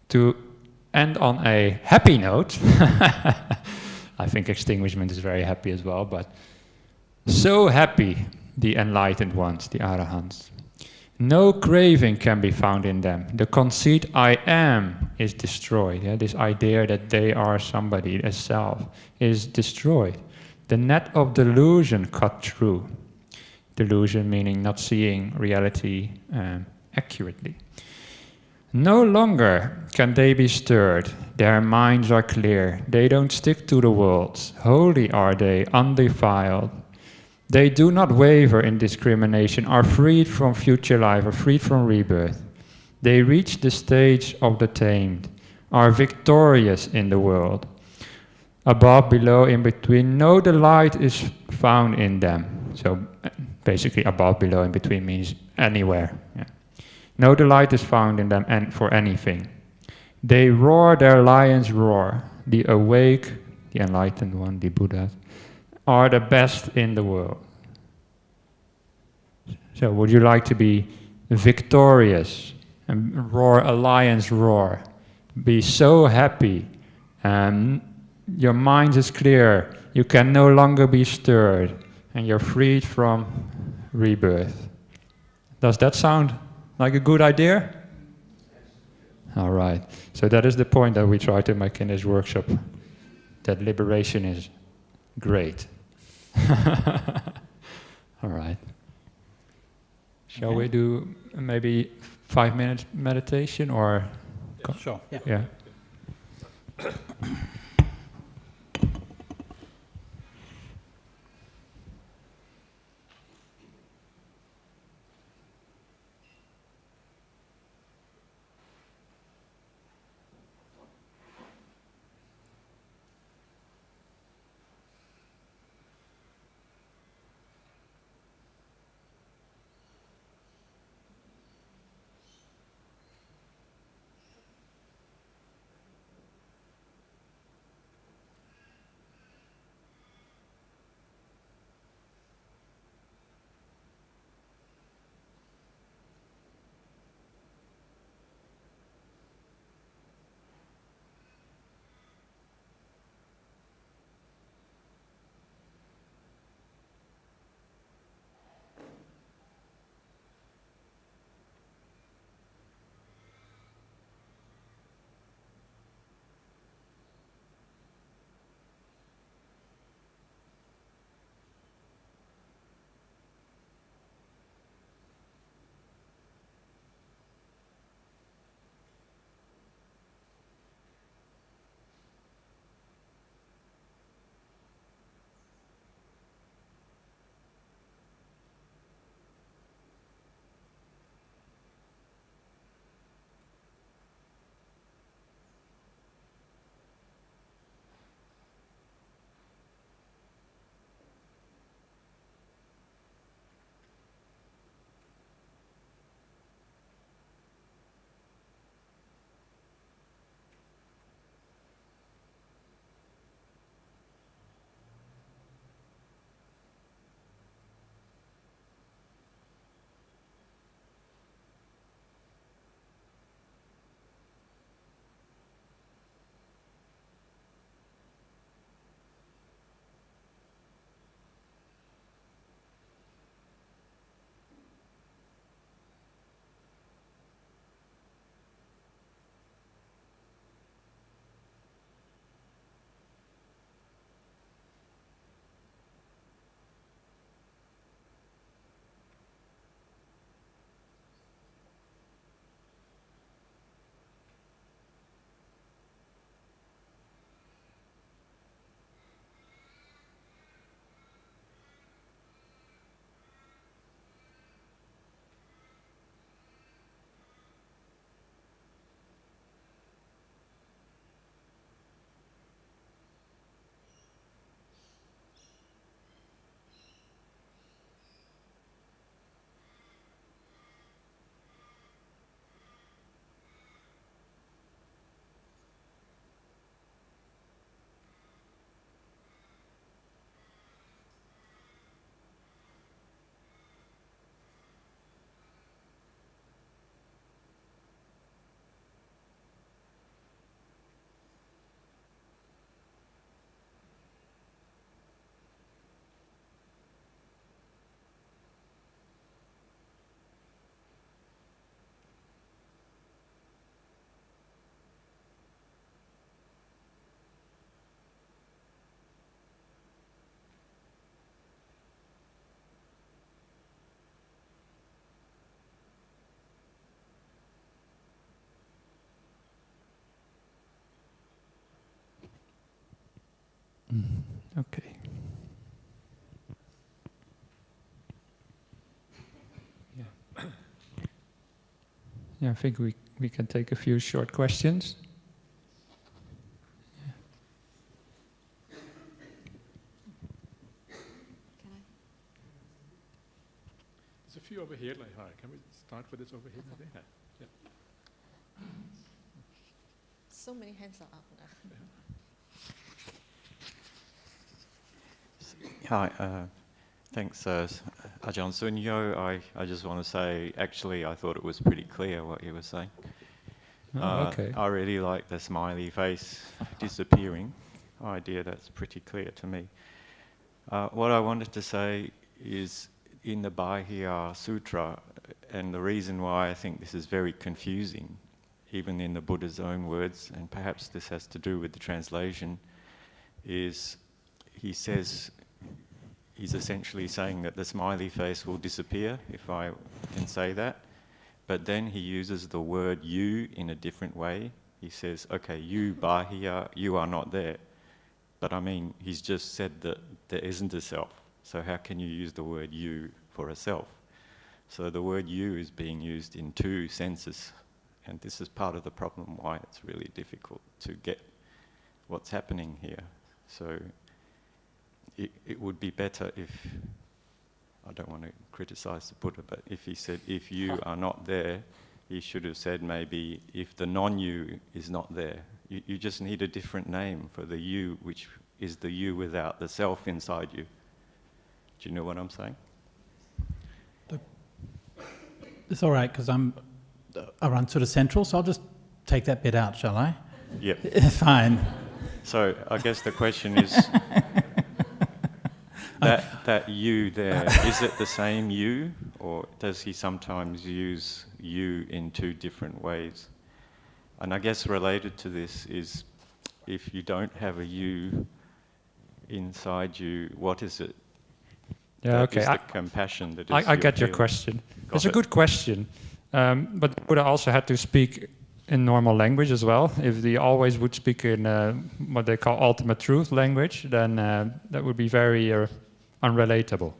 to end on a happy note, I think extinguishment is very happy as well, but so happy, the enlightened ones, the arahants. No craving can be found in them. The conceit I am is destroyed. Yeah? This idea that they are somebody, a self, is destroyed. The net of delusion cut through. Delusion meaning not seeing reality accurately. No longer can they be stirred. Their minds are clear. They don't stick to the worlds. Holy are they, undefiled. They do not waver in discrimination, are freed from future life, are freed from rebirth. They reach the stage of the tamed, are victorious in the world. Above, below, in between, no delight is found in them. So basically above, below, in between means anywhere. Yeah. No delight is found in them and for anything. They roar their lion's roar. The awake, the enlightened one, the Buddhas, are the best in the world. So would you like to be victorious and roar a lion's roar? Be so happy and your mind is clear, you can no longer be stirred and you're freed from rebirth. Does that sound like a good idea? All right, so that is the point that we try to make in this workshop, that liberation is great. All right. Shall we do maybe 5-minute meditation or? Yeah, sure. Yeah. Yeah. Okay. Yeah. Yeah, I think we can take a few short questions. Yeah. There's a few over here, like, hi. Can we start with this over here? Maybe? Yeah. So many hands are up now. Hi, thanks, Ajahn Sunyo. I just want to say, actually, I thought it was pretty clear what you were saying. Okay. I really like the smiley face disappearing idea. That's pretty clear to me. What I wanted to say is, in the Bahiya Sutra, and the reason why I think this is very confusing, even in the Buddha's own words, and perhaps this has to do with the translation, is he says, he's essentially saying that the smiley face will disappear, if I can say that, but then he uses the word you in a different way. He says, okay, you Bahiya, you are not there. But I mean, he's just said that there isn't a self, so how can you use the word you for a self? So the word you is being used in two senses, and this is part of the problem why it's really difficult to get what's happening here. So it would be better if, I don't want to criticize the Buddha, but if he said, if you are not there, he should have said maybe, if the non-you is not there. You just need a different name for the you, which is the you without the self inside you. Do you know what I'm saying? It's all right, because I run sort of central, so I'll just take that bit out, shall I? Yep. Fine. So I guess the question is, that you there, is it the same you, or does he sometimes use you in two different ways? And I guess related to this is, if you don't have a you inside you, what is it? Yeah, okay. Is the compassion that is I get your question. It's a good question. But Buddha also had to speak in normal language as well. If he always would speak in what they call ultimate truth language, then that would be very unrelatable.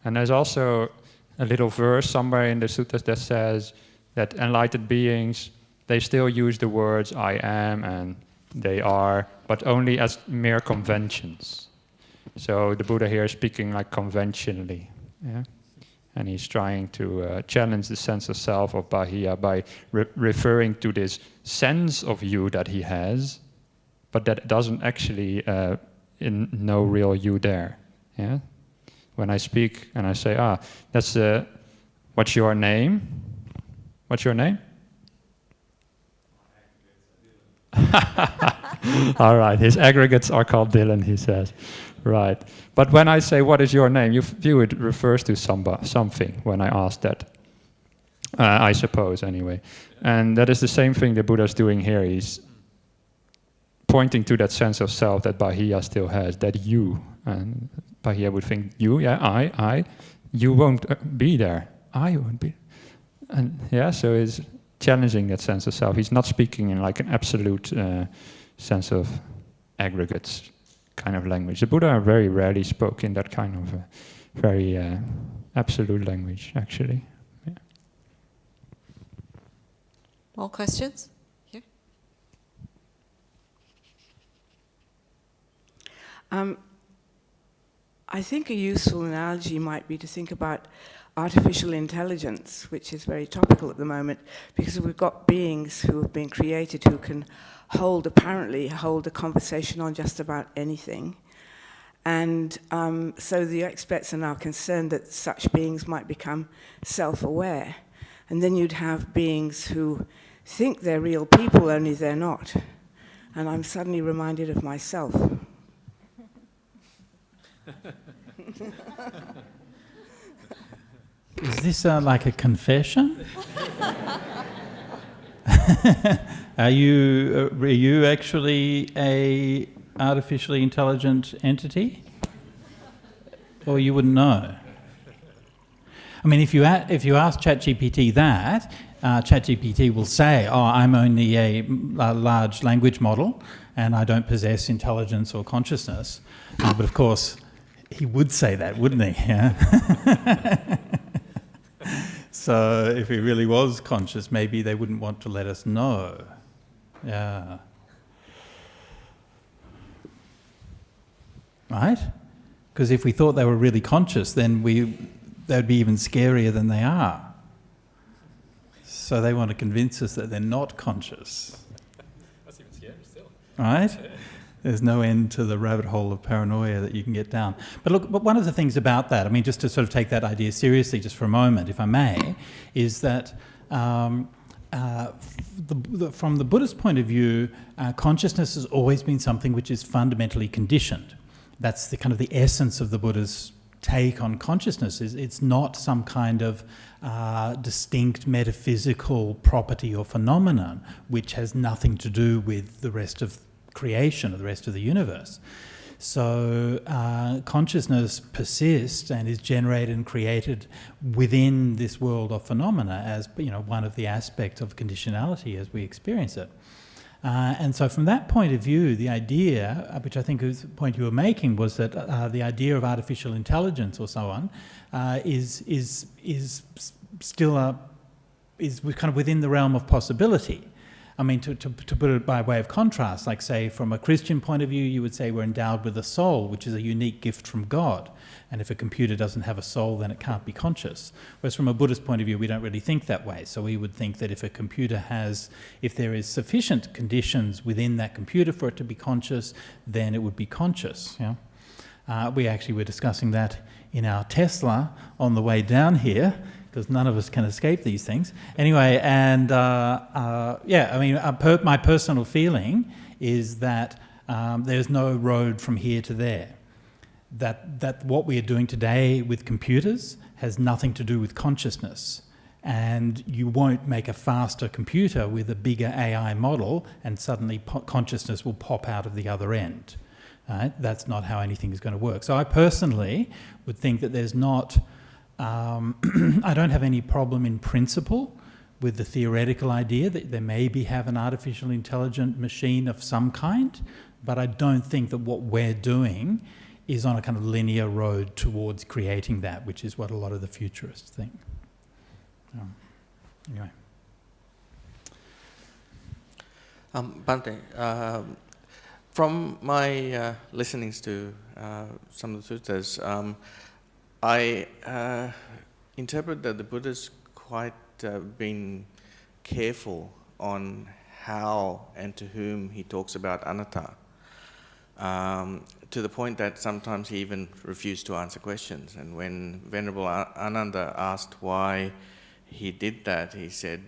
And there's also a little verse somewhere in the suttas that says that enlightened beings, they still use the words I am and they are, but only as mere conventions. So the Buddha here is speaking like conventionally, yeah? And he's trying to challenge the sense of self of Bahiya by referring to this sense of you that he has, but that doesn't actually no real you there. Yeah. When I speak and I say, that's what's your name? What's your name? All right. His aggregates are called Dylan, he says. Right. But when I say, what is your name? You view it refers to something when I ask that. I suppose, anyway. And that is the same thing the Buddha is doing here. He's pointing to that sense of self that Bahiya still has, that you. And Bahiya would think, you, yeah, I. You won't be there. I won't be. And yeah, so he's challenging that sense of self. He's not speaking in like an absolute sense of aggregates kind of language. The Buddha very rarely spoke in that kind of very absolute language, actually. Yeah. More questions? Here. I think a useful analogy might be to think about artificial intelligence, which is very topical at the moment, because we've got beings who have been created who can apparently hold a conversation on just about anything. And so the experts are now concerned that such beings might become self-aware. And then you'd have beings who think they're real people, only they're not. And I'm suddenly reminded of myself. Is this like a confession? Are you actually a artificially intelligent entity? Or you wouldn't know? I mean, if you ask ChatGPT that, ChatGPT will say, I'm only a large language model, and I don't possess intelligence or consciousness. But of course, he would say that, wouldn't he? Yeah? So if he really was conscious, maybe they wouldn't want to let us know. Yeah. Right? Because if we thought they were really conscious, then they'd be even scarier than they are. So they want to convince us that they're not conscious. That's even scary still. Right? There's no end to the rabbit hole of paranoia that you can get down. But look, but one of the things about that, I mean, just to sort of take that idea seriously just for a moment, if I may, is that from the Buddhist point of view, consciousness has always been something which is fundamentally conditioned. That's the kind of the essence of the Buddha's take on consciousness. Is it's not some kind of distinct metaphysical property or phenomenon which has nothing to do with the rest of creation or the rest of the universe. So consciousness persists and is generated and created within this world of phenomena as, you know, one of the aspects of conditionality as we experience it. And so from that point of view, the idea, which I think is the point you were making, was that the idea of artificial intelligence or so on is still is kind of within the realm of possibility. I mean, to put it by way of contrast, like say from a Christian point of view, you would say we're endowed with a soul, which is a unique gift from God. And if a computer doesn't have a soul, then it can't be conscious. Whereas from a Buddhist point of view, we don't really think that way. So we would think that if a computer if there is sufficient conditions within that computer for it to be conscious, then it would be conscious. You know? We actually were discussing that in our Tesla on the way down here, because none of us can escape these things. Anyway, and yeah, I mean, my personal feeling is that there's no road from here to there. That what we are doing today with computers has nothing to do with consciousness. And you won't make a faster computer with a bigger AI model and suddenly consciousness will pop out of the other end. Right? That's not how anything is going to work. So I personally would think that there's not... I don't have any problem in principle with the theoretical idea that there maybe have an artificial intelligent machine of some kind, but I don't think that what we're doing is on a kind of linear road towards creating that, which is what a lot of the futurists think. Anyway. Bhante, from my listenings to some of the suttas, I interpret that the Buddha's quite been careful on how and to whom he talks about anatta, to the point that sometimes he even refused to answer questions. And when Venerable Ananda asked why he did that, he said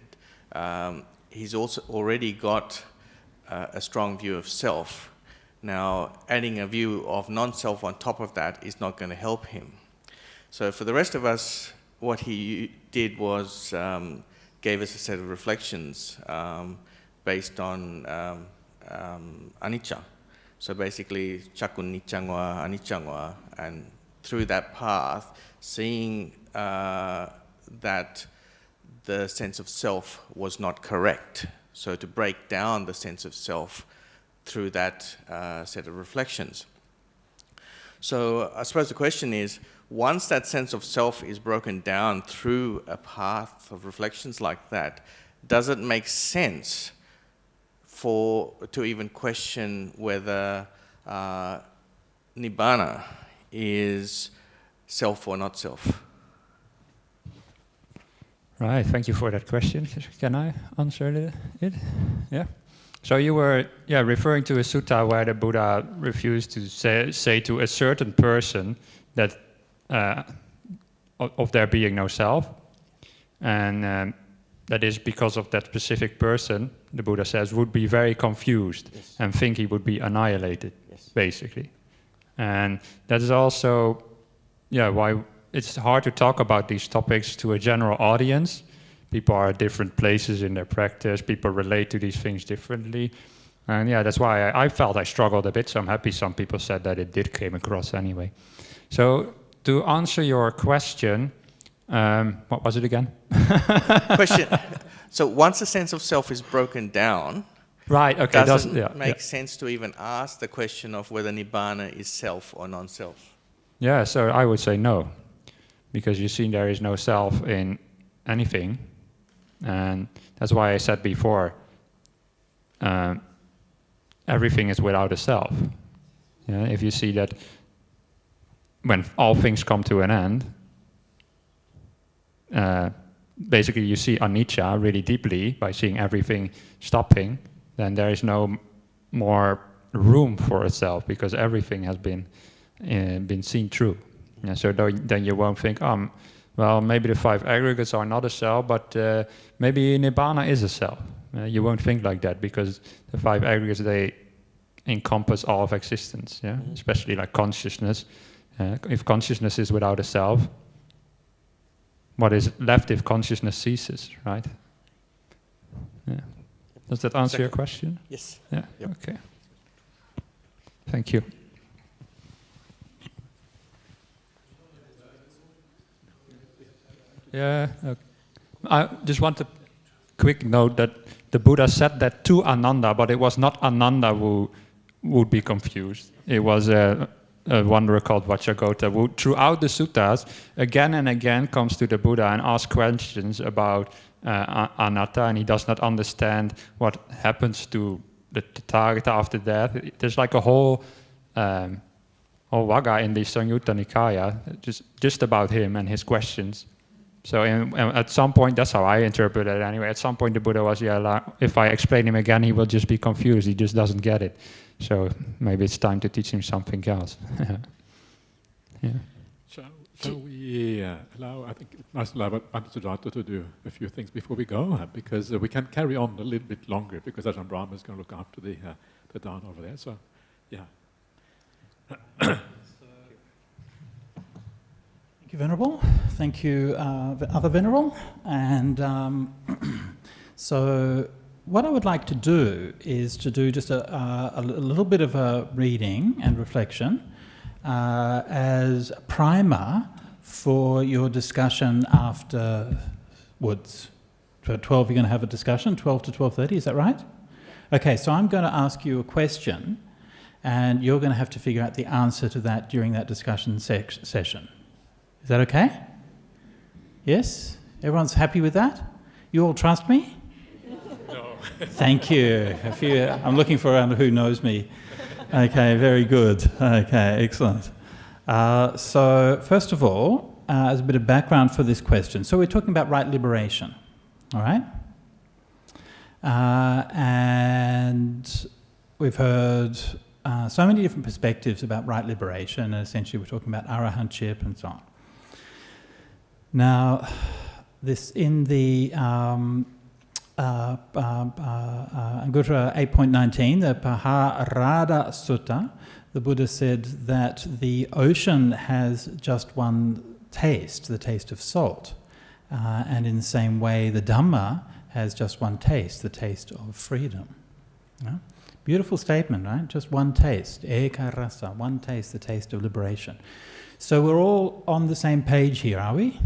he's also already got a strong view of self. Now, adding a view of non-self on top of that is not going to help him. So for the rest of us, what he did was gave us a set of reflections based on anicca. So basically, chakun niccangwa, aniccangwa, and through that path, seeing that the sense of self was not correct. So to break down the sense of self through that set of reflections. So I suppose the question is, once that sense of self is broken down through a path of reflections like that, does it make sense to even question whether nibbana is self or not self? Right, thank you for that question. Can I answer it? Yeah. So you were referring to a sutta where the Buddha refused to say to a certain person that of there being no self, and that is because of that specific person, the Buddha says, would be very confused and think he would be annihilated, basically. And that is also why it's hard to talk about these topics to a general audience. People are at different places in their practice, people relate to these things differently. And that's why I felt I struggled a bit, so I'm happy some people said that it did came across anyway. So to answer your question, what was it again? Question. So once the sense of self is broken down, Right, okay. Doesn't make sense to even ask the question of whether Nibbana is self or non-self. Yeah, so I would say no. Because you see there is no self in anything. And that's why I said before, everything is without a self. If you see that when all things come to an end, basically you see anicca really deeply by seeing everything stopping, then there is no more room for a self because everything has been seen through. So then you won't think, well, maybe the 5 aggregates are not a self, but maybe Nibbana is a self. You won't think like that because the 5 aggregates, they encompass all of existence, especially like consciousness. If consciousness is without a self, what is left if consciousness ceases, right? Yeah. Does that answer your question? Yes. Yeah, yep. Okay. Thank you. Yeah, I just want a quick note that the Buddha said that to Ananda, but it was not Ananda who would be confused. It was a wanderer called Vacchagotta who, throughout the suttas, again and again comes to the Buddha and asks questions about anatta, and he does not understand what happens to the Tathagata after death. There's like a whole Vagga in the Samyutta Nikaya, just about him and his questions. So at some point, that's how I interpret it anyway, at some point the Buddha was, if I explain him again, he will just be confused, he just doesn't get it. So maybe it's time to teach him something else. Yeah. Shall we allow, I think it's nice to allow Sujato to do a few things before we go, because we can carry on a little bit longer, because Ajahn Brahma is going to look after the Dhan over there, so yeah. Thank you, Venerable. Thank you, other Venerable. And so what I would like to do is to do just a little bit of a reading and reflection as a primer for your discussion afterwards. So at 12 you're going to have a discussion, 12 to 12:30, is that right? Okay, so I'm going to ask you a question and you're going to have to figure out the answer to that during that discussion session. Is that okay? Yes? Everyone's happy with that? You all trust me? No. Thank you. I'm looking for around who knows me. Okay, very good. Okay, excellent. So first of all, as a bit of background for this question, so we're talking about right liberation, all right? And we've heard so many different perspectives about right liberation, and essentially we're talking about arahantship and so on. Now, this in the Anguttara 8.19, the Paharada Sutta, the Buddha said that the ocean has just one taste, the taste of salt. And in the same way, the Dhamma has just one taste, the taste of freedom. Yeah? Beautiful statement, right? Just one taste, eka rasa, one taste, the taste of liberation. So we're all on the same page here, are we?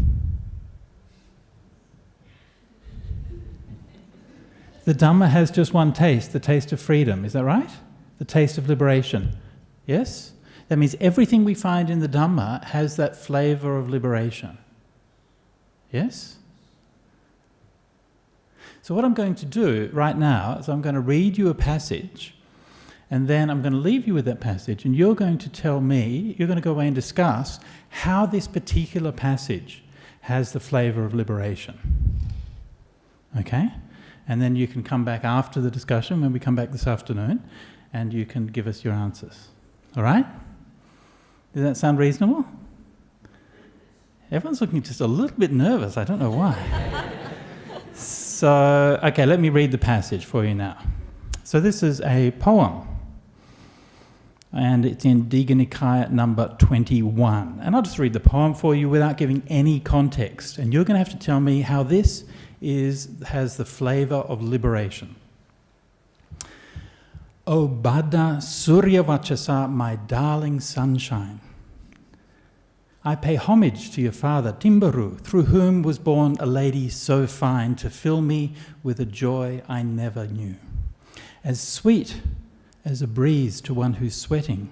The Dhamma has just one taste, the taste of freedom, is that right? The taste of liberation. Yes? That means everything we find in the Dhamma has that flavour of liberation. Yes? So what I'm going to do right now is I'm going to read you a passage, and then I'm going to leave you with that passage, and you're going to tell me, you're going to go away and discuss how this particular passage has the flavour of liberation. Okay? And then you can come back after the discussion, when we come back this afternoon, and you can give us your answers. All right? Does that sound reasonable? Everyone's looking just a little bit nervous. I don't know why. So, okay, let me read the passage for you now. So this is a poem, and it's in Digha Nikaya number 21. And I'll just read the poem for you without giving any context. And you're going to have to tell me how this has the flavour of liberation. O Bhadda Suryavachasa, my darling sunshine, I pay homage to your father, Timbaru, through whom was born a lady so fine to fill me with a joy I never knew. as sweet as a breeze to one who's sweating,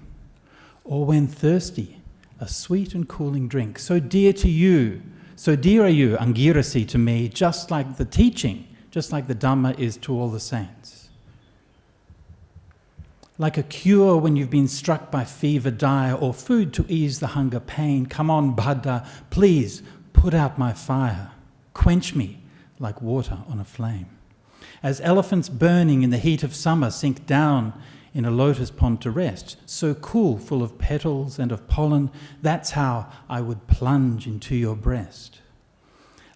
or when thirsty, a sweet and cooling drink. So dear to you, so dear are you, Angirasi, to me, just like the teaching, just like the Dhamma is to all the saints. Like a cure when you've been struck by fever dire, or food to ease the hunger pain. Come on, Bhadda, please put out my fire. Quench me like water on a flame. As elephants burning in the heat of summer sink down in a lotus pond to rest, so cool, full of petals and of pollen, that's how I would plunge into your breast.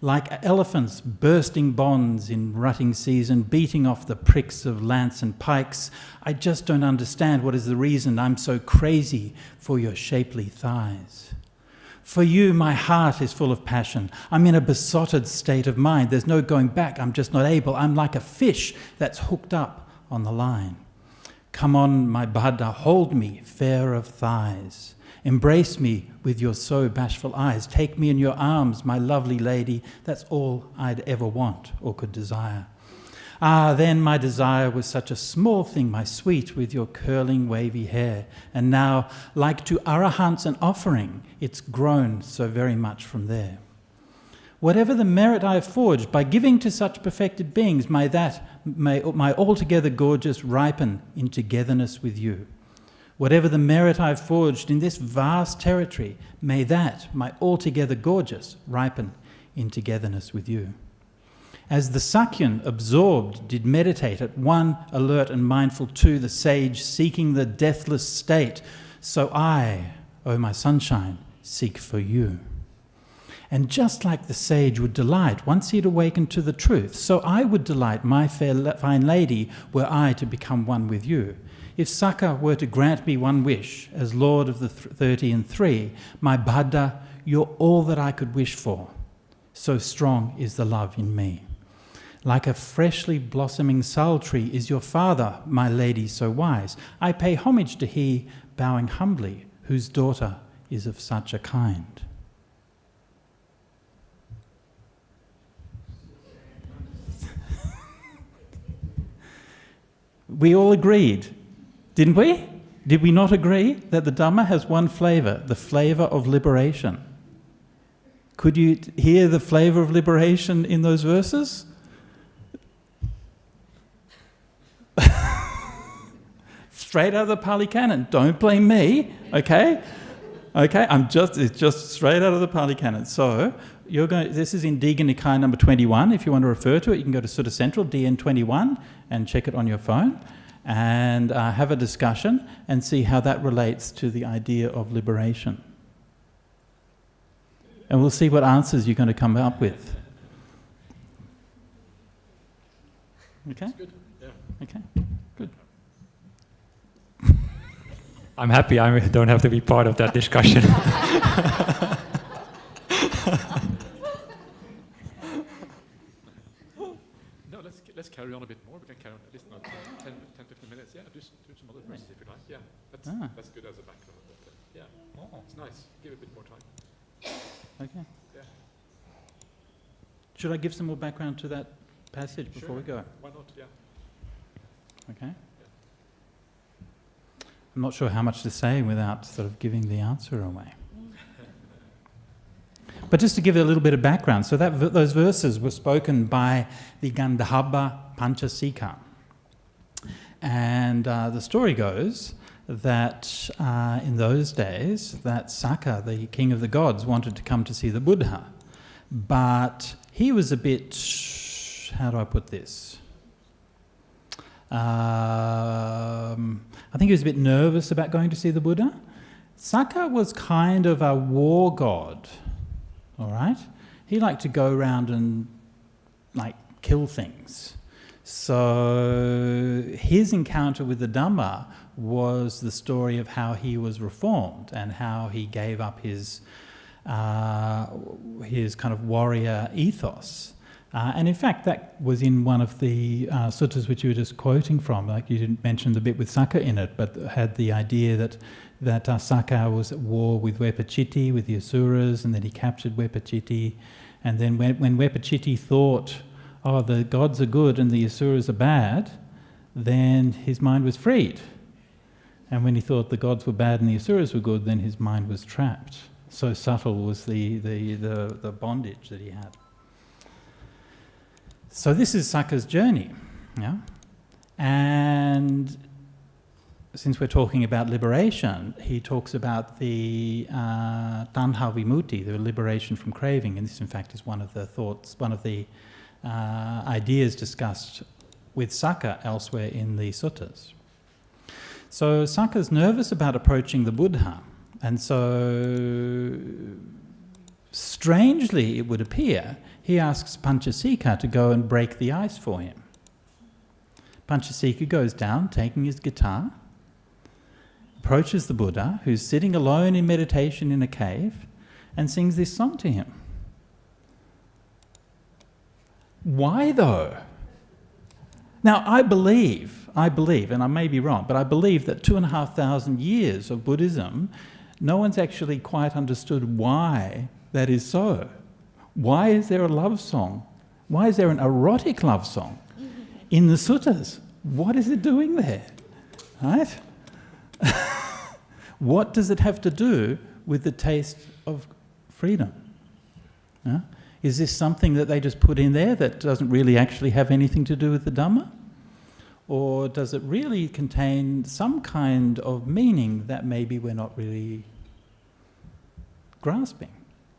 Like elephants bursting bonds in rutting season, beating off the pricks of lance and pikes, I just don't understand what is the reason I'm so crazy for your shapely thighs. For you, my heart is full of passion. I'm in a besotted state of mind. There's no going back. I'm just not able. I'm like a fish that's hooked up on the line. Come on, my Bhadda, hold me, fair of thighs. Embrace me with your so bashful eyes. Take me in your arms, my lovely lady. That's all I'd ever want or could desire. Ah, then my desire was such a small thing, my sweet, with your curling wavy hair. And now, like to Arahants an offering, it's grown so very much from there. Whatever the merit I have forged, by giving to such perfected beings, may my altogether gorgeous ripen in togetherness with you. Whatever the merit I have forged in this vast territory, may that, my altogether gorgeous, ripen in togetherness with you. As the Sakyan, absorbed, did meditate at one, alert and mindful two, the sage seeking the deathless state, so I, O my sunshine, seek for you. And just like the sage would delight once he had awakened to the truth, so I would delight, my fine lady, were I to become one with you. If Sakka were to grant me one wish, as Lord of the 30 and 3, my Bhadda, you're all that I could wish for. So strong is the love in me. Like a freshly blossoming sal tree is your father, my lady so wise. I pay homage to he, bowing humbly, whose daughter is of such a kind. We all agreed, didn't we? Did we not agree that the Dhamma has one flavour, the flavour of liberation? Could you hear the flavour of liberation in those verses? Straight out of the Pali Canon. Don't blame me, okay? Okay, it's just straight out of the Pali Canon. So, this is in Digha Nikaya number 21. If you want to refer to it, you can go to Sutta Central, DN 21, and check it on your phone, and have a discussion and see how that relates to the idea of liberation. And we'll see what answers you're going to come up with. Okay? Good. Yeah. Okay, good. I'm happy I don't have to be part of that discussion. No, let's carry on a bit more. We can carry on at least 10, 15 minutes. Yeah, do some other verses if you like. Yeah, that's good as a background. But, yeah, it's nice. Give it a bit more time. Okay. Yeah. Should I give some more background to that passage before we go? Why not? Yeah. Okay. I'm not sure how much to say without sort of giving the answer away. But just to give it a little bit of background, so those verses were spoken by the Gandhabba Panchasika. And the story goes that in those days, that Sakka, the king of the gods, wanted to come to see the Buddha. But he was a bit, how do I put this? I think he was a bit nervous about going to see the Buddha. Sakka was kind of a war god, all right? He liked to go around and, kill things. So his encounter with the Dhamma was the story of how he was reformed and how he gave up his kind of warrior ethos. And in fact, that was in one of the suttas which you were just quoting from. Like you didn't mention the bit with Sakka in it, but had the idea that Sakka was at war with Wepachiti, with the Asuras, and then he captured Wepachiti. And then when Wepachiti thought, oh, the gods are good and the Asuras are bad, then his mind was freed. And when he thought the gods were bad and the asuras were good, then his mind was trapped. So subtle was the bondage that he had. So this is Sakka's journey, yeah? And since we're talking about liberation, he talks about the tanha vimutti, the liberation from craving, and this in fact is one of the thoughts, one of the ideas discussed with Sakka elsewhere in the suttas. So Sakka's nervous about approaching the Buddha, and so strangely it would appear, he asks Panchasika to go and break the ice for him. Panchasika goes down, taking his guitar, approaches the Buddha, who's sitting alone in meditation in a cave, and sings this song to him. Why though? Now I believe, and I may be wrong, but I believe that 2,500 years of Buddhism, no one's actually quite understood why that is so. Why is there a love song? Why is there an erotic love song in the suttas? What is it doing there? Right? What does it have to do with the taste of freedom? Yeah? Is this something that they just put in there that doesn't really actually have anything to do with the Dhamma? Or does it really contain some kind of meaning that maybe we're not really grasping?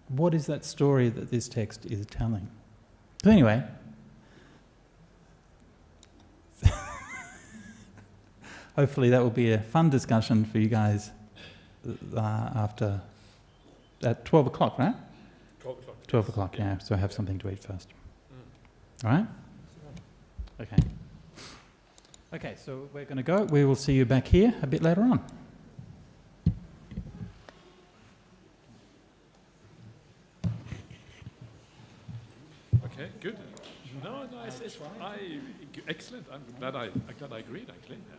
What is that story that this text is telling? So anyway, hopefully that will be a fun discussion for you guys after, at 12 o'clock, right? 12 o'clock. 12 o'clock, yeah, so have something to eat first. All right? Okay. Okay, so we're going to go. We will see you back here a bit later on. Okay, good. No, it's excellent. I'm glad I agreed, actually. Yeah.